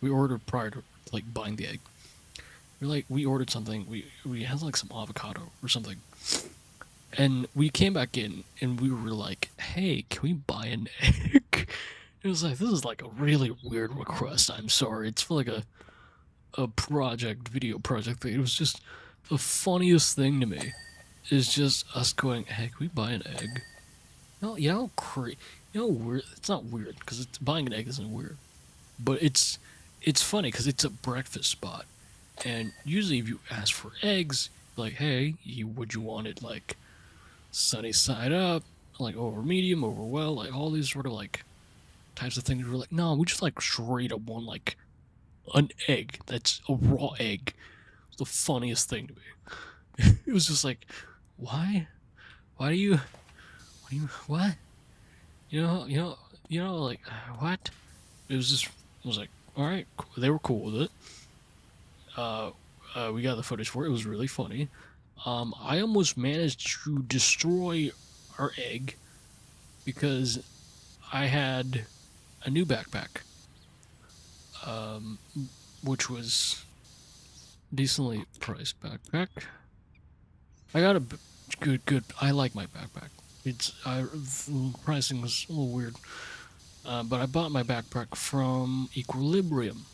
we ordered prior to buying the egg. We ordered something. We had some avocado or something. And we came back in and we were hey, can we buy an egg? It was this is a really weird request. I'm sorry. It's for a video project thing. It was just the funniest thing to me. Is just us going, hey, can we buy an egg? No, weird. It's not weird because buying an egg isn't weird. But it's funny because it's a breakfast spot. And usually if you ask for eggs, hey, would you want it sunny side up, over medium, over well, all these sort of types of things. We're no, we just straight up want an egg that's a raw egg. It's the funniest thing to me. It was just why do you what? Like what? It was just, I was like, all right, cool. They were cool with it. Uh, we got the footage for it. It was really funny. I almost managed to destroy our egg because I had a new backpack, um, which was decently priced backpack. I got a good. I like my backpack. Pricing was a little weird, but I bought my backpack from Equilibrium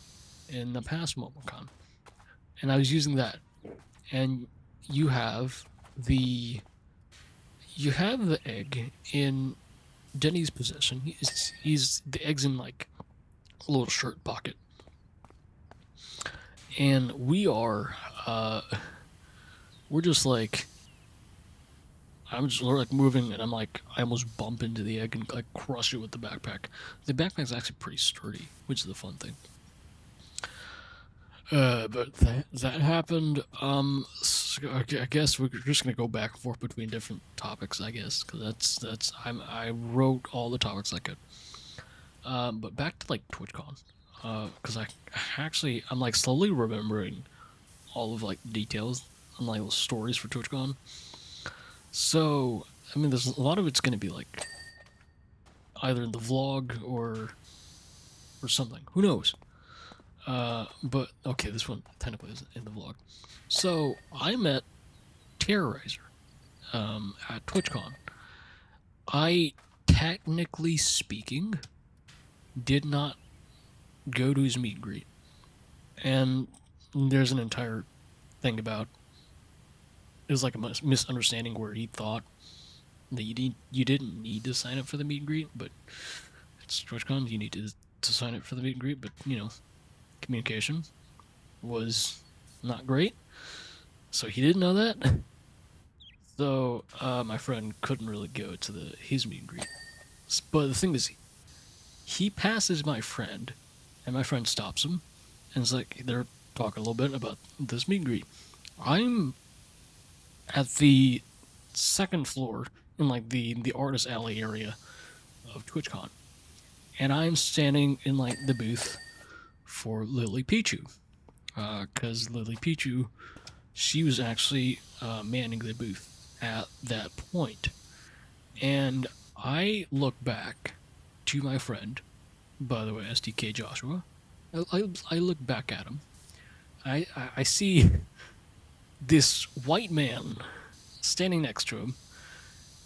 in the past MomoCon, and I was using that. And you have the you have the egg in Denny's possession. He's the egg's in like a little shirt pocket, and we're just like, I'm just like moving, and I'm like, I almost bump into the egg and like crush it with the backpack. The backpack's actually pretty sturdy, which is the fun thing. But that happened. So I guess we're just gonna go back and forth between different topics. I guess because I wrote all the topics I could. But back to like TwitchCon, because I'm like slowly remembering all of like details and like the stories for TwitchCon. So I mean, there's a lot of it's gonna be like either in the vlog or something. Who knows? But okay, this one technically is in the vlog. So I met Terrorizer at TwitchCon. I, technically speaking, did not go to his meet and greet, and there's an entire thing about it was like a misunderstanding where he thought that you didn't need to sign up for the meet and greet, but it's TwitchCon. You need to sign up for the meet and greet, but communication was not great, so he didn't know that. So my friend couldn't really go to his meet and greet. But the thing is, he passes my friend, and my friend stops him, and it's like they're talking a little bit about this meet and greet. I'm at the second floor in like the artist alley area of TwitchCon, and I'm standing in like the booth for Lily Pichu, because Lily Pichu, she was actually manning the booth at that point. And I look back to my friend, by the way, SDK Joshua. I look back at him. I see this white man standing next to him,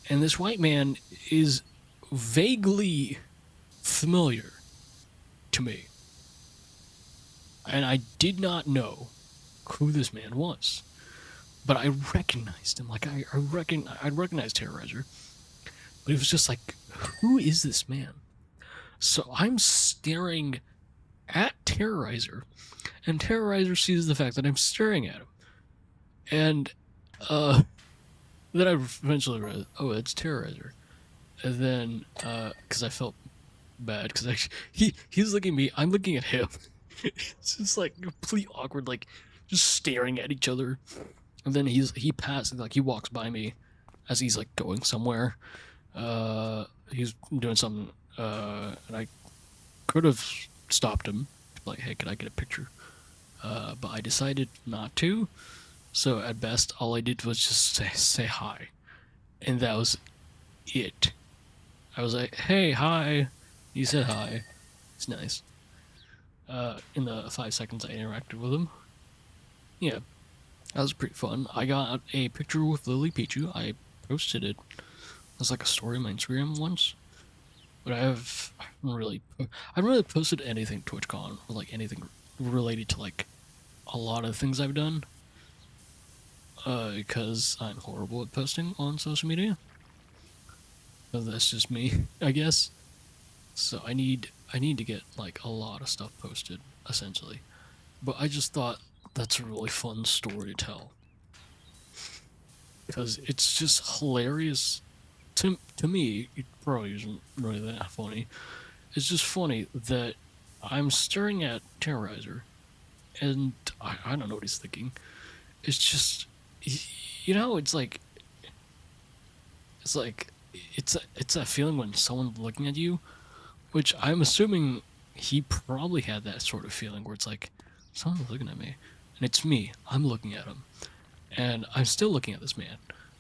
and this white man is vaguely familiar to me. And I did not know who this man was, but I recognized him. Like I recognized Terrorizer, but it was just like, who is this man? So I'm staring at Terrorizer, and Terrorizer sees the fact that I'm staring at him, and then I eventually realized, oh, it's Terrorizer, and then because I felt bad because he's looking at me, I'm looking at him. It's just like complete awkward, like just staring at each other. And then he passes, like he walks by me as he's like going somewhere. He's doing something, and I could have stopped him, like, hey, can I get a picture? But I decided not to. So at best, all I did was just say hi, and that was it. I was like, hey, hi. He said hi. It's nice. In the 5 seconds I interacted with him. Yeah, that was pretty fun. I got a picture with Lily Pichu. I posted it as like a story on my Instagram once. But I haven't really posted anything TwitchCon or like anything related to like a lot of things I've done. Because I'm horrible at posting on social media. So that's just me, I guess. So I need to get like a lot of stuff posted, essentially. But I just thought that's a really fun story to tell, because it's just hilarious. To me, it probably isn't really that funny. It's just funny that I'm staring at Terrorizer, and I don't know what he's thinking. It's just, it's like it's that feeling when someone's looking at you, which I'm assuming he probably had that sort of feeling where it's like someone's looking at me, and it's me. I'm looking at him, and I'm still looking at this man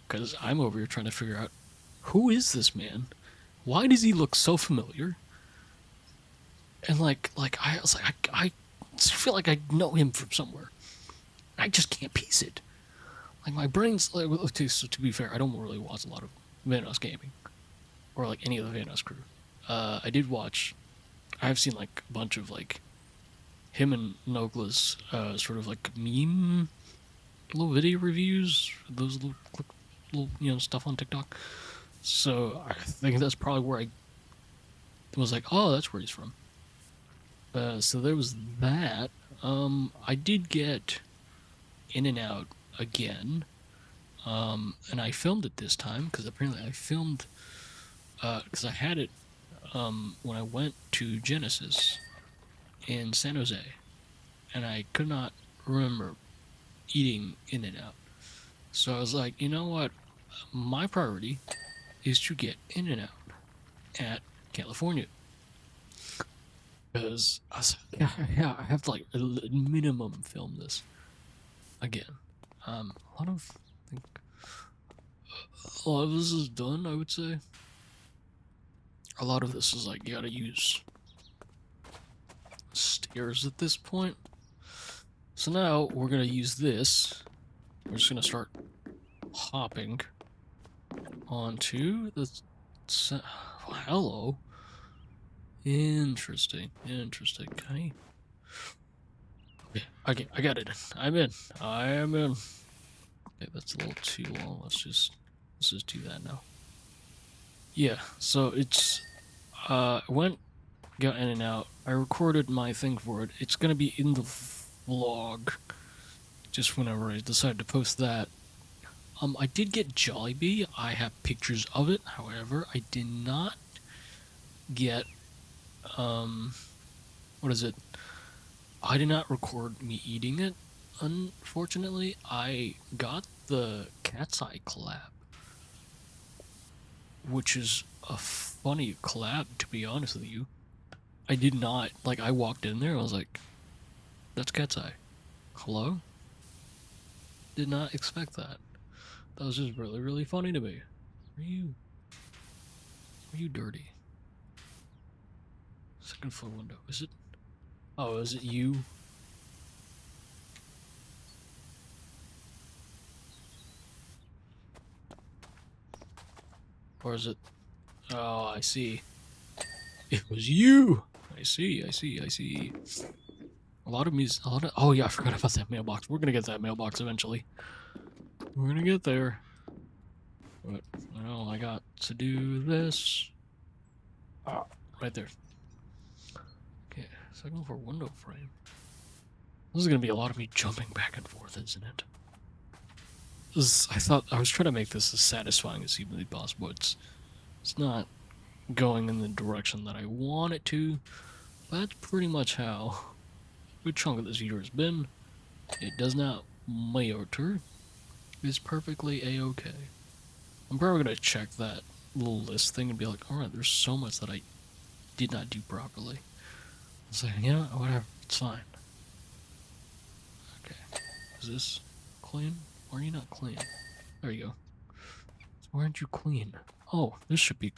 because I'm over here trying to figure out who is this man? Why does he look so familiar? And like I was like I feel like I know him from somewhere. I just can't piece it. Like my brain's like, okay, so to be fair, I don't really watch a lot of Vanos gaming or like any of the Vanos crew. I did watch. I've seen like a bunch of like him and Nogla's sort of like meme little video reviews, those little stuff on TikTok. So I think that's probably where I was like, oh, that's where he's from. So there was that. I did get In and Out again, and I filmed it this time because apparently I filmed because I had it when I went to Genesis in San Jose, and I could not remember eating In and Out. So I was like, you know what? My priority is to get In and Out at California. Because I was like, yeah, I have to like minimum film this again. A lot of I think a lot of this is done, I would say. A lot of this is like you gotta use stairs at this point. So now we're gonna use this. We're just gonna start hopping onto the hello. Interesting. Okay. Okay, I got it. I'm in. I am in. Okay, that's a little too long. Let's just do that now. Yeah, so it's got In and Out. I recorded my thing for it. It's gonna be in the vlog. Just whenever I decide to post that. I did get Jollibee. I have pictures of it. However, I did not get what is it? I did not record me eating it. Unfortunately, I got the Cat's Eye collab, which is a funny collab, to be honest with you. I did not, like, I walked in there and I was like, that's Cat's Eye. Hello? Did not expect that. That was just really, really funny to me. Are you dirty? Second floor window. Is it? Oh, is it you? Or is it? Oh, I see. It was you! I see. A lot of music. Oh, yeah, I forgot about that mailbox. We're gonna get that mailbox eventually. We're gonna get there. But, well, I got to do this. Ah, right there. Okay, second floor window frame. This is gonna be a lot of me jumping back and forth, isn't it? I thought I was trying to make this as satisfying as humanly possible. It's not going in the direction that I want it to. But that's pretty much how a good chunk of this video has been. It does not matter. It's perfectly a-okay. I'm probably gonna check that little list thing and be like, alright, there's so much that I did not do properly. It's like, you know, whatever, it's fine. Okay, is this clean? Why are you not clean? There you go. So why aren't you clean? Oh, this should be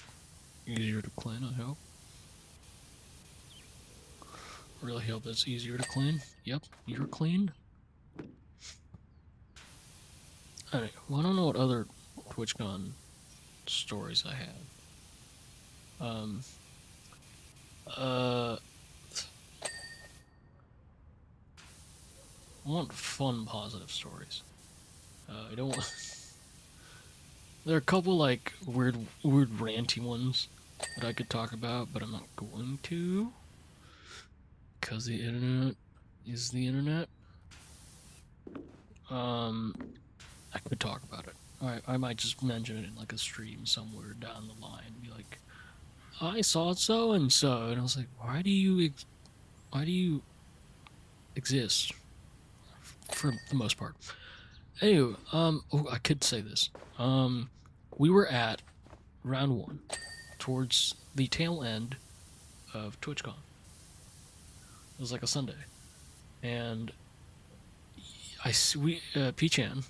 easier to clean, I hope. Really hope it's easier to clean. Yep, you're clean. Alright, well, I don't know what other TwitchCon stories I have. I want fun, positive stories. I don't want... There are a couple, like, weird, ranty ones that I could talk about, but I'm not going to. Because the internet is the internet. I could talk about it. I might just mention it in, like, a stream somewhere down the line. Be like, I saw so-and-so. And I was like, why do you exist? For the most part. Anyway, oh, I could say this. We were at round one, towards the tail end of TwitchCon. It was like a Sunday, and P-Chan,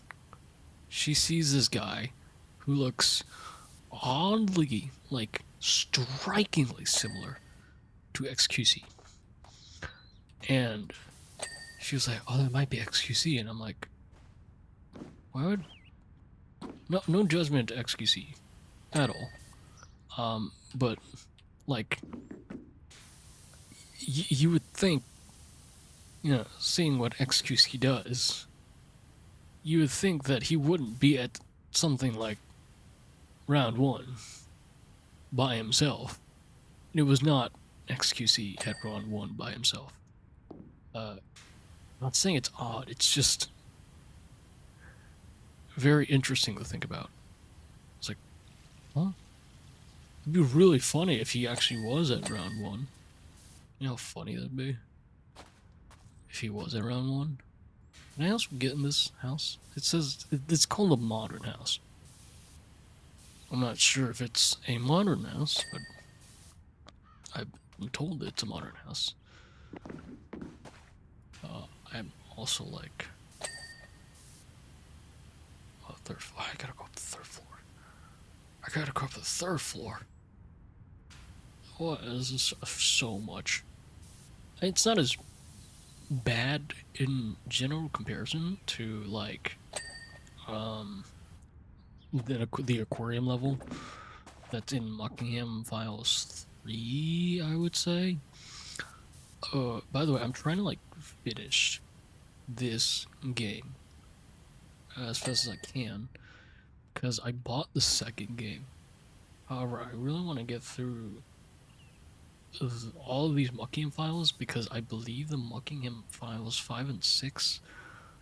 she sees this guy who looks oddly, like strikingly similar to XQC, and she was like, "Oh, that might be XQC," and I'm like, "Why would?" No judgment to XQC at all. But like, you would think, seeing what XQC does, you would think that he wouldn't be at something like round one by himself. It was not XQC at round one by himself. I'm not saying it's odd, it's just very interesting to think about. It's like, huh? It'd be really funny if he actually was at round one. You know how funny that'd be? If he was at round one. Can I also get in this house? It says, it's called a modern house. I'm not sure if it's a modern house, but I'm told it's a modern house. I'm also like, third floor. I gotta go up the third floor. I gotta go up the third floor. What is this? So much. It's not as bad in general comparison to like the aquarium level that's in Muckingham Files 3, I would say. By the way, I'm trying to like finish this game as fast as I can because I bought the second game. However, I really want to get through all of these Muckingham files because I believe the Muckingham files 5 and 6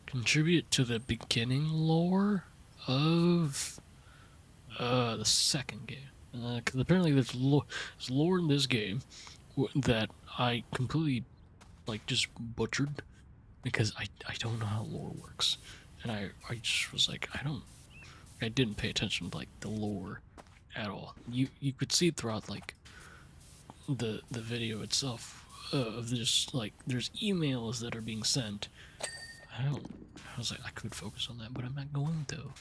contribute to the beginning lore of the second game. Because apparently there's lore in this game that I completely like just butchered because I don't know how lore works, and I just was like I didn't pay attention to like the lore at all. You could see throughout like the video itself of just like there's emails that are being sent. I was like I could focus on that, but I'm not going to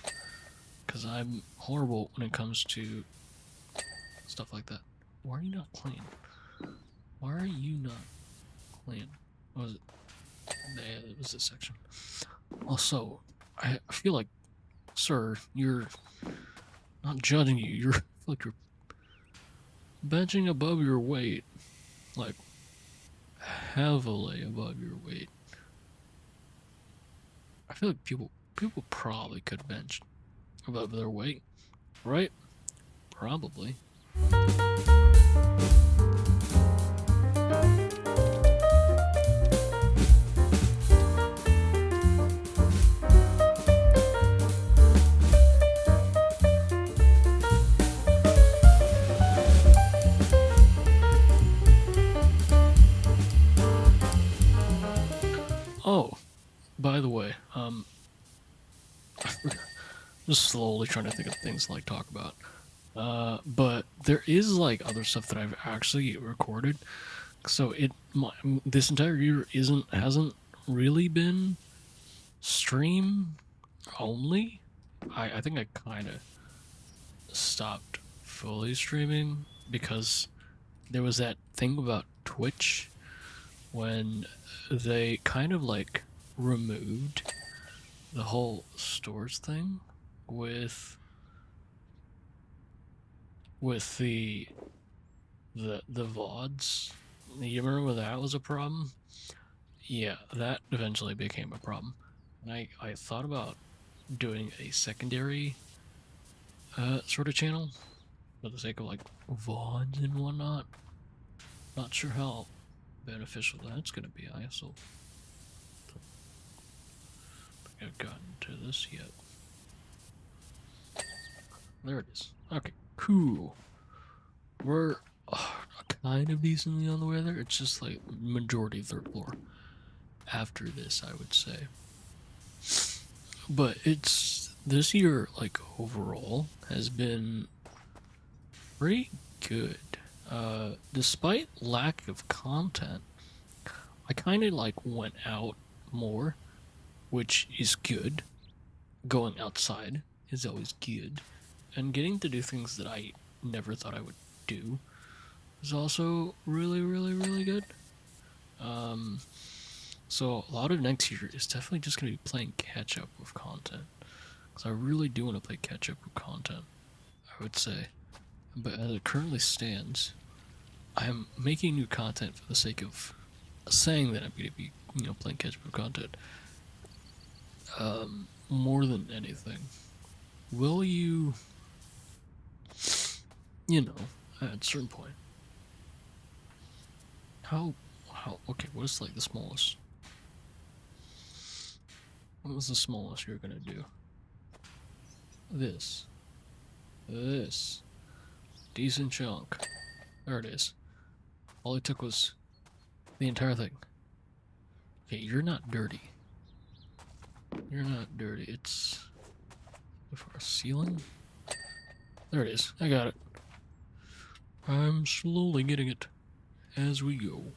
because I'm horrible when it comes to stuff like that. Why are you not clean? Why are you not clean? What was it? Yeah, it was this section. Also, I feel like, sir, you're not judging you. You're like you're benching above your weight, like heavily above your weight. I feel like people probably could bench above their weight, right? Probably. Oh, by the way, just slowly trying to think of things to like talk about. But there is like other stuff that I've actually recorded. So this entire year hasn't really been stream only. I think I kind of stopped fully streaming because there was that thing about Twitch when they kind of like removed the whole stores thing with the VODs. You remember when that was a problem? Yeah, that eventually became a problem. And I thought about doing a secondary sort of channel for the sake of like VODs and whatnot. Not sure how beneficial that's gonna be. I also don't think I've gotten to this yet. There it is. Okay, cool. We're kind of decently on the way there. It's just like majority third floor after this, I would say. But it's this year, like overall, has been Pretty good. Despite lack of content, I kind of like went out more, which is good. Going outside is always good, and getting to do things that I never thought I would do is also really, really, really good. Um, so a lot of next year is definitely just gonna be playing catch up with content, because I really do want to play catch up with content. I would say, but as it currently stands, I'm making new content for the sake of saying that I'm going to be, playing catch up with content. More than anything, will you, you know, at a certain point, okay, what is like the smallest? What was the smallest you're gonna do? This. Decent chunk. There it is. All it took was the entire thing. Okay, you're not dirty. You're not dirty. It's for a ceiling? There it is. I got it. I'm slowly getting it as we go.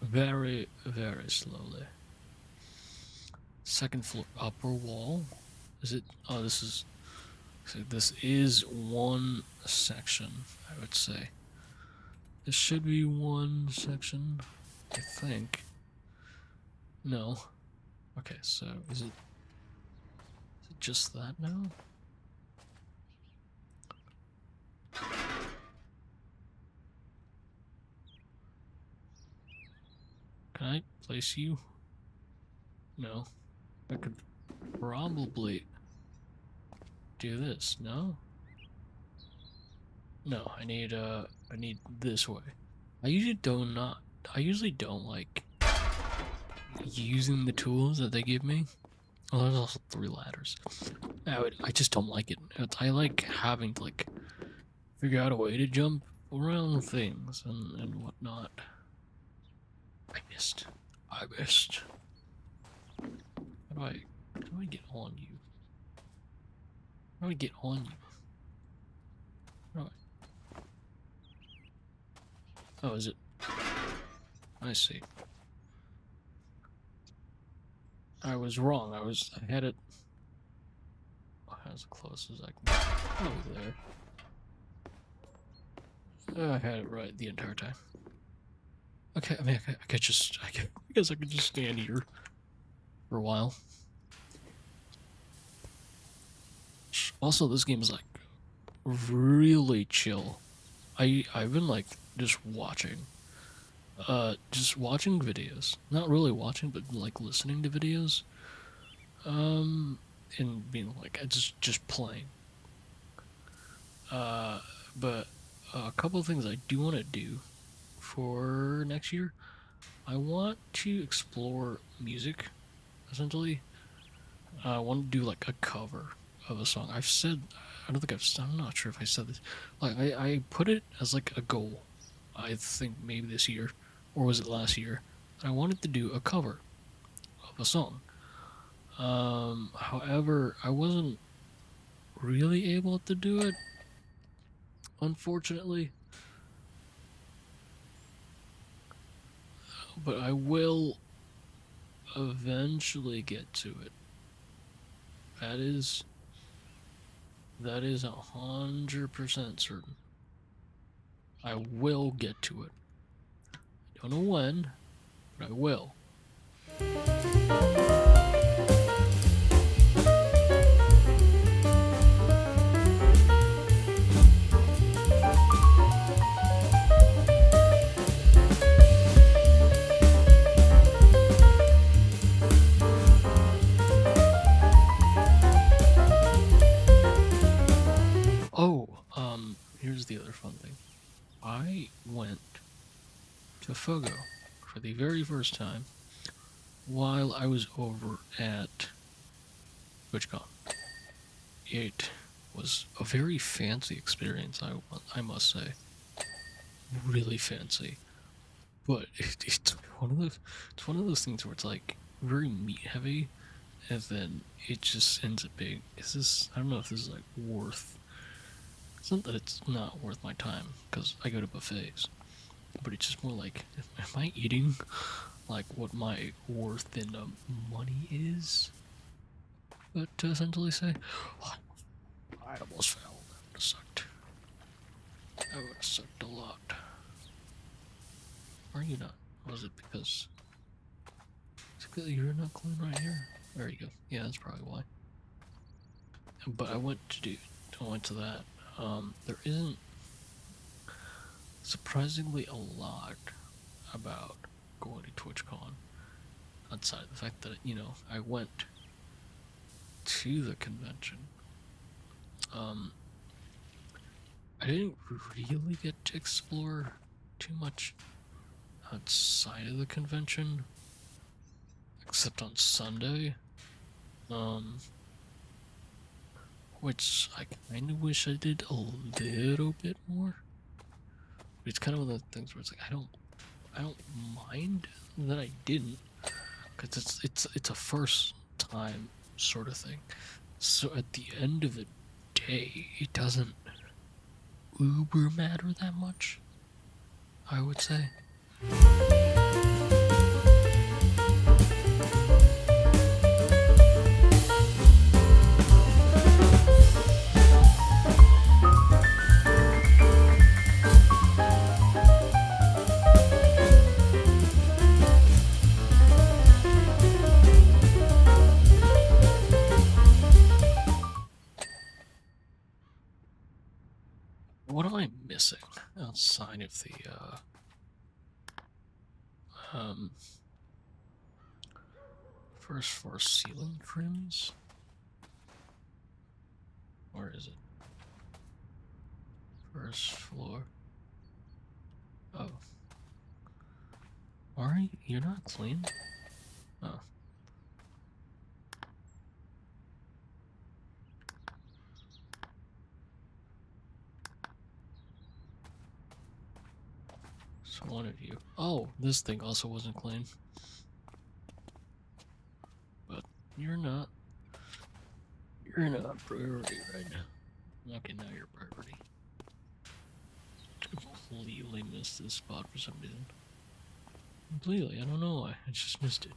Very, very slowly. Second floor upper wall. Is it? Oh, this is. So this is one section, I would say. This should be one section, I think. No. Okay, so is it just that now? Can I place you? No. I could probably do this, no? No, I need this way. I usually don't like using the tools that they give me. Oh, there's also 3 ladders. I just don't like it. I like having to like figure out a way to jump around things and whatnot. I missed. How do I get on you? How do I get on you? How do I... Oh, is it? I see. I was wrong. I had it as close as I can. Oh, there. I had it right the entire time. Okay, I mean, I guess I could just stand here for a while. Also, this game is like really chill. I've been like just watching videos. Not really watching, but like listening to videos. And being like just playing. But a couple of things I do want to do for next year. I want to explore music, essentially. I want to do like a cover of a song. I'm not sure if I said this. Like, I put it as like a goal. I think maybe this year, or was it last year? I wanted to do a cover of a song. However, I wasn't really able to do it, unfortunately. But I will eventually get to it. That is 100% certain. I will get to it. I don't know when, but I will. Oh, here's the other fun thing. I went to Fogo for the very first time while I was over at TwitchCon. It was a very fancy experience, I must say. Really fancy. But it's one of those things where it's like very meat heavy, and then it just ends up being, I don't know if this is like worth It's not that it's not worth my time, because I go to buffets. But it's just more like, am I eating like what my worth in money is? But to essentially say, oh, I almost fell. That would have sucked. That would have sucked a lot. Are you not? Was it because you're not clean right here? There you go. Yeah, that's probably why. But I went to that. There isn't surprisingly a lot about going to TwitchCon outside of the fact that, you know, I went to the convention. I didn't really get to explore too much outside of the convention, except on Sunday. Which I kind of wish I did a little bit more. But it's kind of one of the things where it's like I don't mind that I didn't, because it's a first time sort of thing. So at the end of the day, it doesn't uber matter that much, I would say. What am I missing outside of the first floor ceiling trims? Where is it? First floor. Oh. Ari, you're not clean? Oh. So one of you. Oh, this thing also wasn't clean. But you're not. You're not priority right now. Okay, now you're priority. Completely missed this spot for some reason. Completely, I don't know why. I just missed it.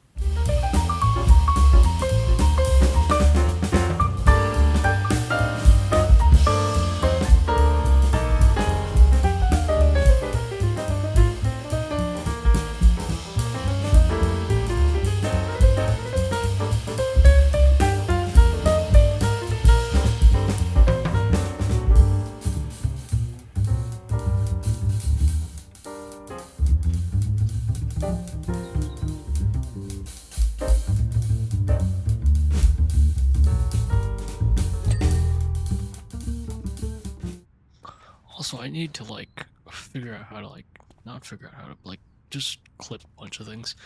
Also, I need to like figure out how to not figure out how to just clip a bunch of things.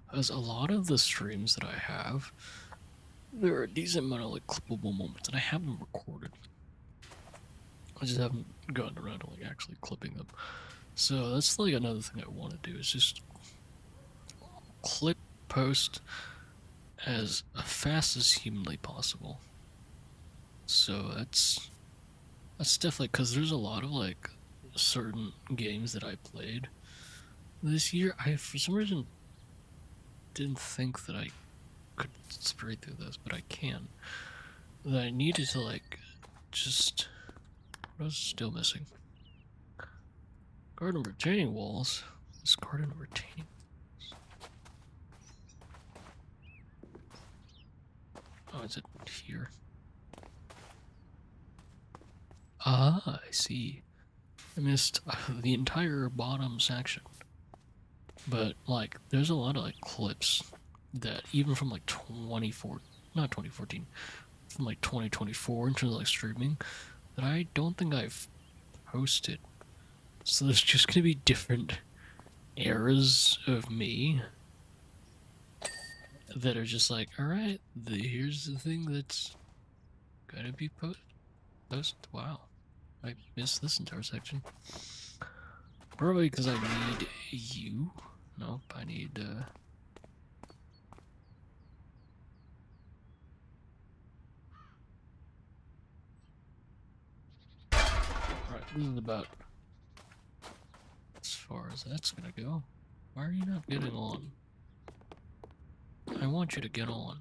Because a lot of the streams that I have, there are a decent amount of clippable moments, and I have them recorded. I just haven't gotten around to actually clipping them. So that's another thing I want to do is just clip post as fast as humanly possible. So that's definitely, because there's a lot of certain games that I played this year. I for some reason didn't think that I could spray through this, but I can. That I needed to just. What was still missing? Garden retaining walls. This garden retaining walls. Oh, is it here? Ah, I see. I missed the entire bottom section. But there's a lot of clips that even from 24, not 2014, from 2024 in terms of streaming, that I don't think I've posted. So there's just gonna be different eras of me that are just alright, here's the thing that's gonna be post. Wow, I missed this entire section. Probably because I need you. Nope, I need This is about as far as that's gonna go. Why are you not getting on? I want you to get on.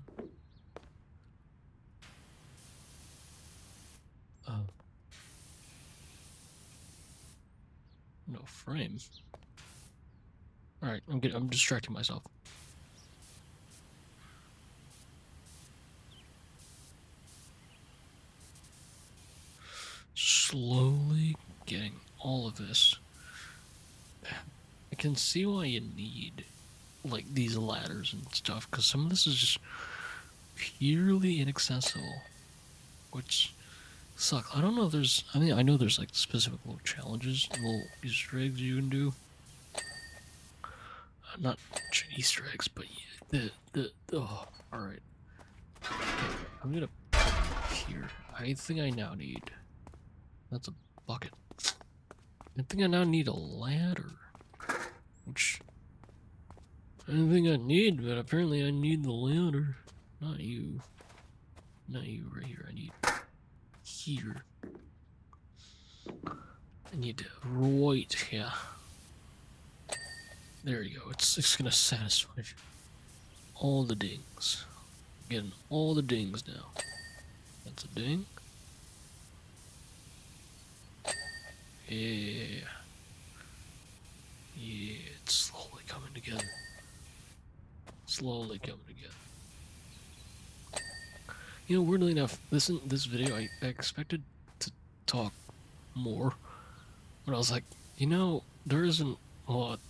No frame. Alright, I'm distracting myself. Slowly getting all of this. I can see why you need like these ladders and stuff, because some of this is just purely inaccessible, which sucks. I don't know if there's, I mean, I know there's like specific little challenges, little Easter eggs you can do. Not Easter eggs, but oh, alright. I'm gonna put it here. I think I now need, that's a bucket. I think I now need a ladder, which I don't think I need, but apparently I need the ladder. Not you. Not you right here. I need here. I need right here. There you go. It's gonna satisfy all the dings. Getting all the dings now. That's a ding. Yeah. Yeah, it's slowly coming together. Slowly coming together. You know, weirdly enough, this video, I expected to talk more, but I was like, you know, there isn't a lot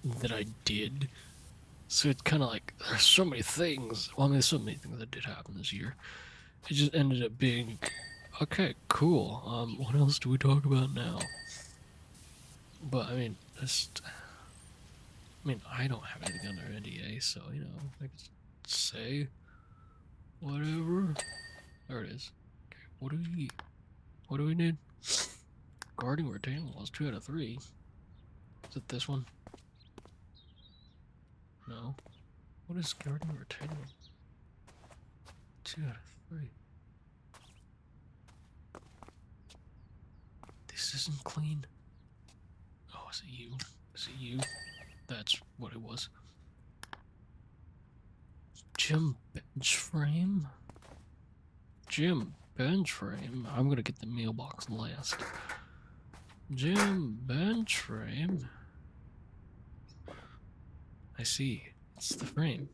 that I did, so it's kind of like, there's so many things. Well, I mean, there's so many things that did happen this year. It just ended up being, okay, cool. What else do we talk about now? But I mean, I don't have anything under NDA, so you know, I can say whatever. There it is. Okay, what do we need? Guarding retaining walls, 2 out of 3. Is it this one? No. What is guarding retaining wall? 2 out of 3. This isn't clean. Oh, is it you? Is it you? That's what it was. Gym bench frame? Gym bench frame? I'm gonna get the mailbox last. Gym bench frame? I see. It's the frame.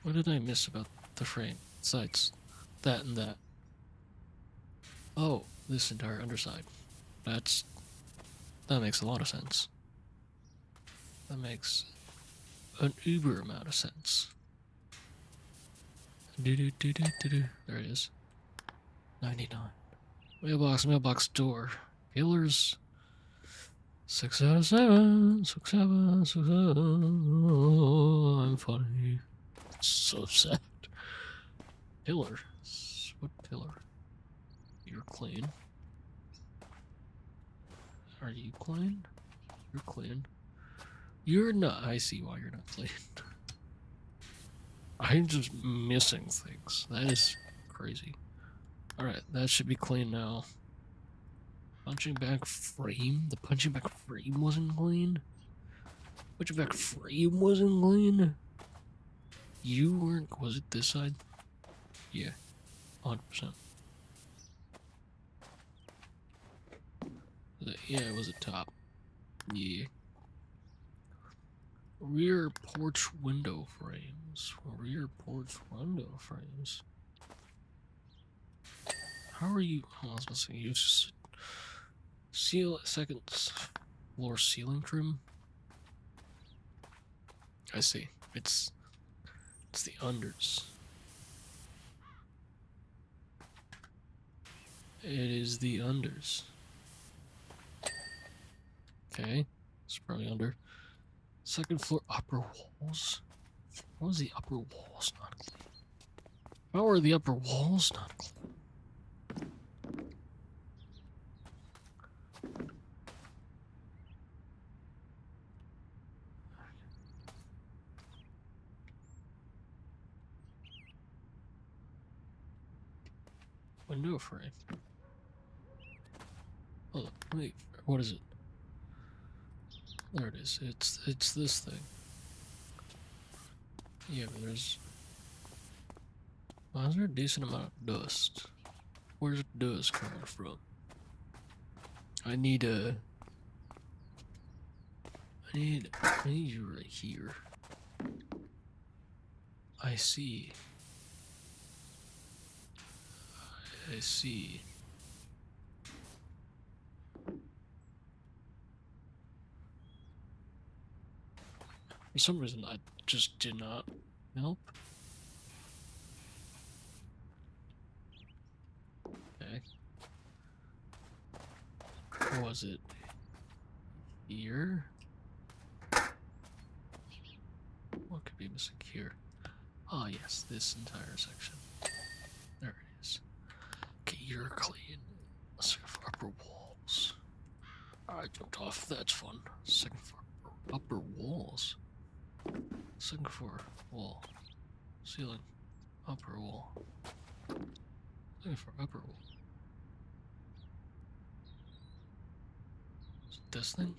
What did I miss about the frame? Besides that and that. Oh, this entire underside. That makes a lot of sense. That makes an uber amount of sense. There it is. 99. Mailbox door. Pillars. 6 out of 7. 6 7. 6 7. I'm funny. So sad. Pillar. What pillar? You're clean. Are you clean? You're clean. You're not. I see why you're not clean. I'm just missing things. That is crazy. Alright, that should be clean now. Punching bag frame? The punching bag frame wasn't clean? Punching bag frame wasn't clean? You weren't. Was it this side? Yeah. 100%. Yeah, it was a top. Yeah. Rear porch window frames. Rear porch window frames. How are you? Oh, I was about to say, you just seal second floor ceiling trim. I see. It's the unders. It is the unders. Okay, it's probably under. Second floor upper walls. How is the upper walls not clean? How are the upper walls not clean? Window frame. Hold on, wait, what is it? There it is. It's this thing. Yeah, but there's... Why is there a decent amount of dust? Where's the dust coming from? I need you right here. I see. I see. For some reason, I just did not help. Okay. Was it here? What could be missing here? Ah, yes, this entire section. There it is. Okay, you're clean. Let's go for upper walls. I jumped off. That's fun. Second floor. Upper walls. Second floor. Wall. Ceiling. Upper wall. Second floor. Upper wall. Is it this thing?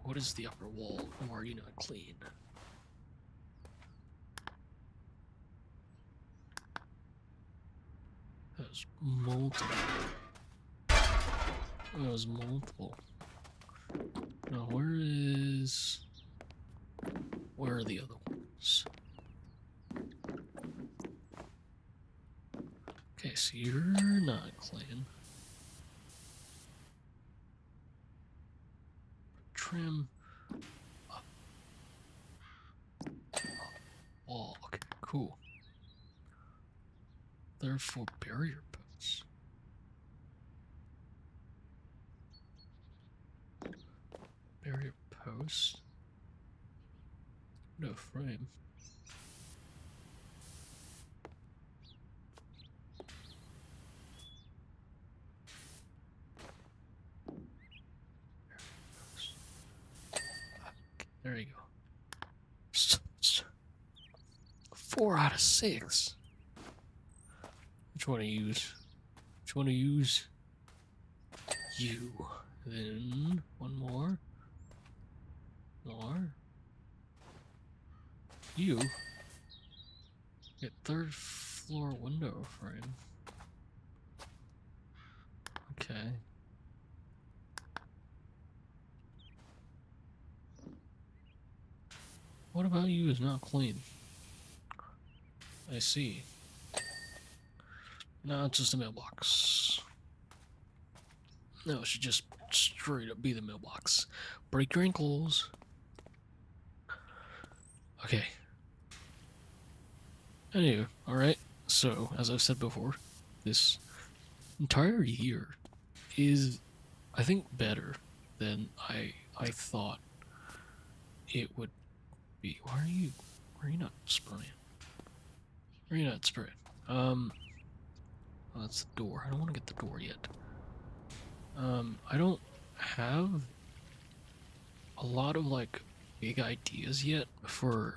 What is the upper wall? Or are you not clean? That was multiple. That was multiple. Now where are the other ones? Okay, so you're not clean. Trim up. Wall. Okay, cool. Therefore, barrier posts. Barrier posts. No frame. There you go. 4 out of 6. Which one to use? Which one to use? You. Then one more. More. You. Get 3rd floor window frame. Okay. What about you is not clean? I see. No, it's just a mailbox. No, it should just straight up be the mailbox. Break your ankles. Okay. Anyway, alright. So, as I've said before, this entire year is, I think, better than I thought it would be. Why are you not spraying? Why are you not spraying? Oh, that's the door. I don't want to get the door yet. I don't have a lot of, like, big ideas yet for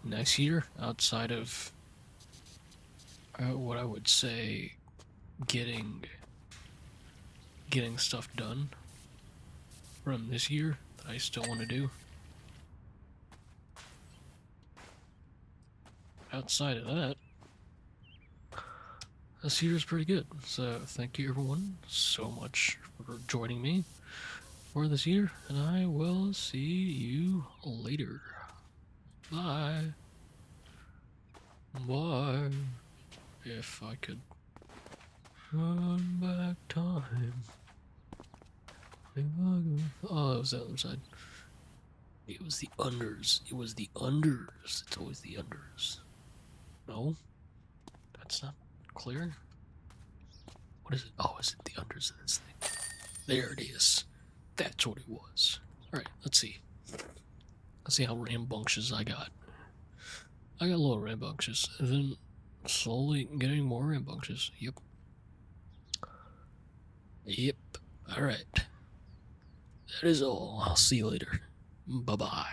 next year outside of what I would say getting stuff done from this year that I still want to do. Outside of that, this year is pretty good. So thank you everyone so much for joining me for this year, and I will see you later. Bye. Bye. If I could run back time. Oh, it was the other side. It was the unders. It was the unders. It's always the unders. No? That's not clear? What is it? Oh, is it the unders of this thing? There it is. That's what it was. Alright, let's see. Let's see how rambunctious I got. I got a little rambunctious, and then slowly getting more rambunctious. Yep. Yep. Alright. that is all. I'll see you later. Bye bye.